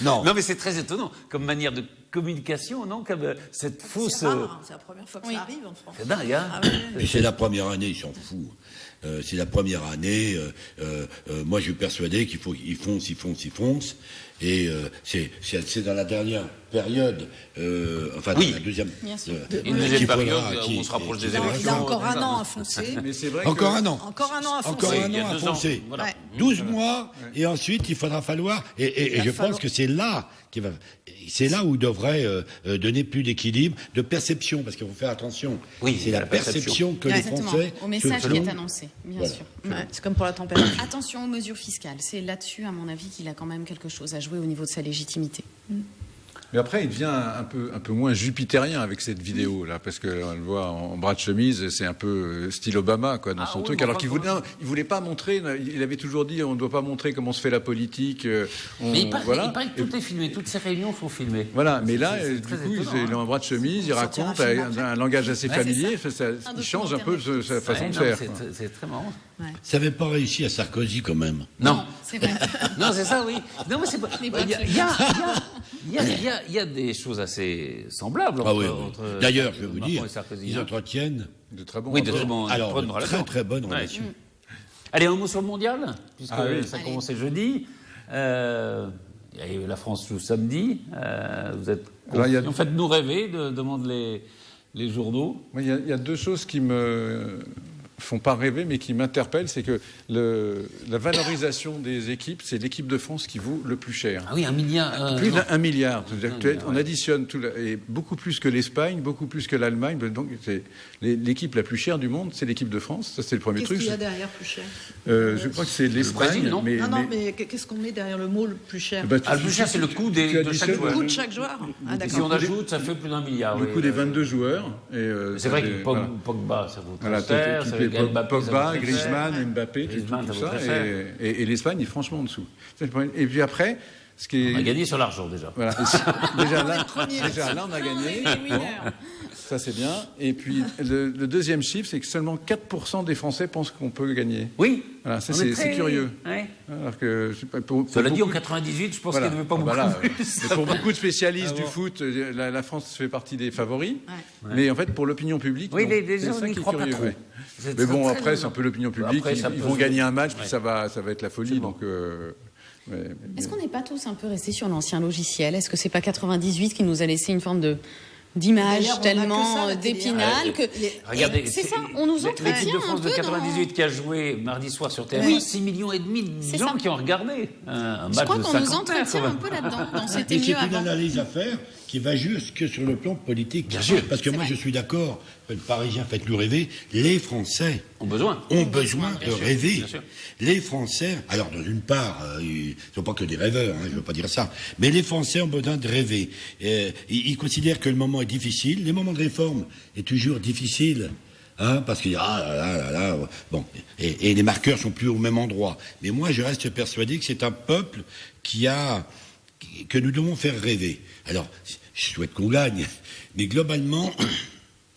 S1: Non, mais c'est très étonnant comme manière de communication, non, comme cette fausse.
S2: C'est rare, c'est la première fois que ça arrive en France.
S1: C'est dingue, hein.
S3: Mais c'est la première année, ils s'en foutent. C'est la première année. Moi, je suis persuadé qu'ils foncent. Et c'est dans la dernière période, dans la deuxième.
S1: Une deuxième période où on se rapproche des élections.
S2: Il a encore un an à foncer.
S4: Mais c'est vrai
S3: encore un an.
S2: Encore un an à foncer.
S3: Encore un an à foncer.
S1: Voilà.
S3: 12 mois, et ensuite, il faudra falloir. Et je pense que c'est là où il devrait donner plus d'équilibre, de perception, parce qu'il faut faire attention.
S1: Oui,
S3: c'est la perception que les Français.
S5: Au message qui est annoncé, bien sûr.
S2: C'est comme pour la température.
S5: Attention aux mesures fiscales. C'est là-dessus, à mon avis, qu'il a quand même quelque chose à jouer au niveau de sa légitimité.
S4: Mais après, il devient un peu moins jupitérien avec cette vidéo là, parce qu'on le voit en bras de chemise, c'est un peu style Obama dans son truc. Alors qu'il voulait pas montrer. Il avait toujours dit on ne doit pas montrer comment se fait la politique.
S1: Mais il paraît que tout est filmé, toutes ces réunions sont filmées.
S4: Voilà, mais là, du coup, il est en bras de chemise, il raconte un langage assez familier. Il change un peu sa façon de faire.
S1: C'est très marrant.
S3: Ça n'avait pas réussi à Sarkozy quand même.
S5: Non, c'est vrai.
S1: Non, c'est ça, oui. Non, mais c'est pas. Il y a des choses assez semblables entre
S3: D'ailleurs, je vais vous dire, ils entretiennent
S4: de très bons
S3: relations. Très bonnes relations.
S1: Allez, un mot sur le mondial, puisque ça commençait jeudi. Il y a eu la France le samedi. Vous êtes faites-nous rêver, demandent les journaux.
S4: Il y a deux choses qui me font pas rêver, mais qui m'interpellent, c'est que la valorisation des équipes, c'est l'équipe de France qui vaut le plus cher.
S1: Ah oui, 1 milliard.
S4: Plus d'1 milliard. On additionne et beaucoup plus que l'Espagne, beaucoup plus que l'Allemagne. Donc, c'est l'équipe la plus chère du monde, c'est l'équipe de France. Ça, c'est le premier truc.
S2: Qu'est-ce qu'il y a derrière plus cher
S4: Je crois que c'est l'Espagne.
S1: Non,
S2: mais qu'est-ce qu'on met derrière le mot le plus cher?
S1: Le plus cher, c'est le coût de chaque joueur.
S2: Le coût de chaque joueur.
S1: Et si on ajoute, ça fait plus d'1 milliard.
S4: Le coût des 22 joueurs.
S1: C'est vrai que Pogba, ça vaut très cher.
S4: Pogba, Griezmann, Mbappé, tout ça. Et l'Espagne est franchement en dessous. Et puis après,
S1: on a gagné sur l'argent déjà.
S4: Voilà. Déjà là, on a gagné. Ça, c'est bien. Et puis, le deuxième chiffre, c'est que seulement 4% des Français pensent qu'on peut gagner.
S1: Oui.
S4: Voilà, ça, c'est curieux.
S1: Ouais.
S4: Alors que,
S1: cela dit, en 98, je pense qu'il n'y avait pas beaucoup plus.
S4: Pour beaucoup de spécialistes du foot, la France fait partie des favoris. Ouais. Mais en fait, pour l'opinion publique,
S1: les gens n'y croient pas trop.
S4: Mais bon, après, c'est un peu l'opinion publique. Ils vont gagner un match, puis ça va être la folie. Donc...
S5: Est-ce qu'on n'est pas tous un peu restés sur l'ancien logiciel? Est-ce que c'est pas 98 qui nous a laissé une forme de d'images tellement d'Épinal que
S1: regardez,
S5: c'est ça, on nous entretient
S1: l'équipe de France de 98 qui a joué mardi soir sur TF1, 6,5 millions de gens qui ont regardé un match de 50.
S5: Je crois qu'on nous entretient un peu là-dedans. C'était mieux avant.
S3: C'est une analyse à faire qui va jusque sur le plan politique.
S1: Bien sûr.
S3: Parce que moi, je suis d'accord, le Parisien, faites-nous rêver, les Français ont besoin de rêver. Les Français, alors dans une part, ils ne sont pas que des rêveurs, je ne veux pas dire ça, mais les Français ont besoin de rêver. Ils considèrent que le moment est difficile, les moments de réforme est toujours difficile. Parce qu'il y a bon, et les marqueurs sont plus au même endroit. Mais moi, je reste persuadé que c'est un peuple que nous devons faire rêver. Alors, je souhaite qu'on gagne, mais globalement,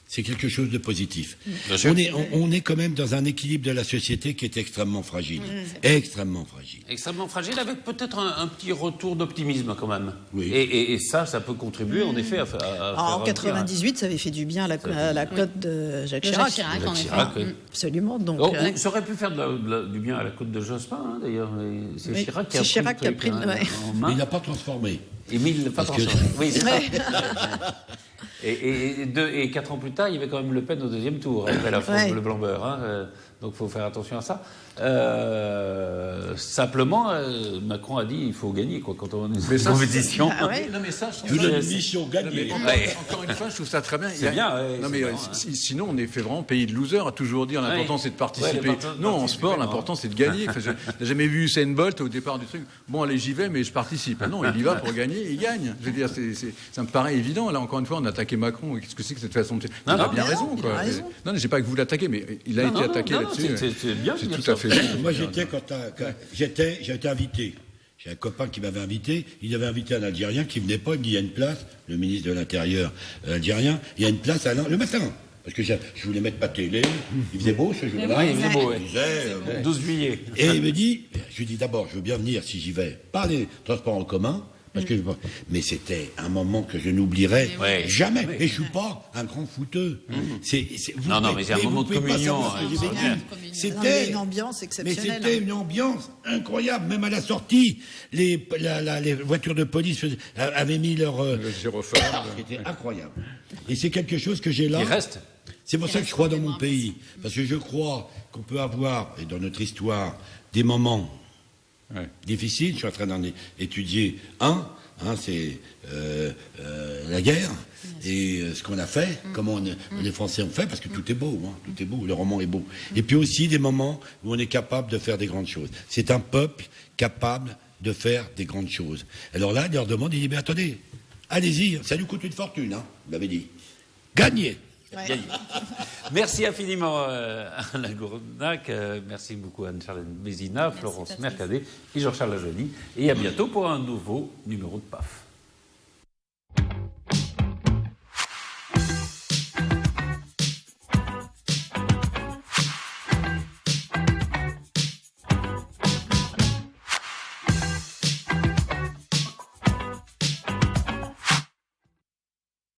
S3: c'est quelque chose de positif. On est quand même dans un équilibre de la société qui est extrêmement fragile. Extrêmement fragile.
S1: Extrêmement fragile, avec peut-être un petit retour d'optimisme quand même.
S3: Oui.
S1: Et ça peut contribuer en effet à faire...
S2: En 98, ça avait fait du bien à la côte de Jacques Chirac.
S5: En effet.
S2: Absolument. Donc,
S1: ça aurait pu faire du bien à la côte de Jospin, d'ailleurs. C'est Chirac qui a pris en main.
S3: Mais il n'a pas transformé.
S1: Il n'a pas transformé. Oui, c'est ça. Et 4 ans plus tard, il y avait quand même Le Pen au deuxième tour, après la France de Le Blanc-Beurre. Donc il faut faire attention à ça. Simplement, Macron a dit il faut gagner quand on est dans une compétition.
S4: Non, mais ça,
S3: Une mission gagnée.
S4: Encore une fois, je trouve ça très bien.
S1: C'est bien.
S4: Non, mais sinon, on est fait vraiment pays de losers à toujours dire l'important c'est de participer. Non, en sport, l'important c'est de gagner. Enfin, j'ai jamais vu Usain Bolt au départ du truc. Bon, allez, j'y vais, mais je participe. Non, il y va pour gagner, il gagne. Je veux dire, ça me paraît évident. Là, encore une fois, on a attaqué Macron. Qu'est-ce que c'est que cette façon de... Il a bien raison, quoi. Non, j'ai pas que vous l'attaquer, mais il a été attaqué là-dessus.
S1: C'est bien.
S4: C'est tout à fait.
S3: Moi, j'ai été invité. J'ai un copain qui m'avait invité. Il avait invité un Algérien qui venait pas. Il me dit il y a une place. Le ministre de l'Intérieur algérien. Il y a une place le matin. Parce que je voulais mettre ma télé. Il faisait beau ce jour-là.
S1: Oui, il faisait beau. 12 juillet.
S3: Et il me dit, je lui dis d'abord, je veux bien venir si j'y vais. Pas les transports en commun. Mais c'était un moment que je n'oublierai jamais. Et je suis pas un grand fouteux.
S1: Non, mais c'est un moment de communion.
S2: C'était une ambiance exceptionnelle.
S3: Mais c'était une ambiance incroyable. Même à la sortie, les voitures de police avaient mis leur
S4: gyrophare.
S3: C'était incroyable. Et c'est quelque chose que j'ai là.
S1: Qui reste.
S3: C'est pour ça que je crois dans mon pays. Parce que je crois qu'on peut avoir, et dans notre histoire, des moments difficile. Je suis en train d'en étudier c'est la guerre et ce qu'on a fait, comment les Français ont fait, parce que tout est beau, tout est beau, le roman est beau. Et puis aussi des moments où on est capable de faire des grandes choses. C'est un peuple capable de faire des grandes choses. Alors là, il leur demande, il dit, mais attendez, allez-y, ça nous coûte une fortune, il m'avait dit. Gagnez.
S1: Merci infiniment Alain Gournac, merci beaucoup Anne-Charlène Bézina, Florence Mercadet et Jean-Charles Lajoie. Et à bientôt pour un nouveau numéro de PAF.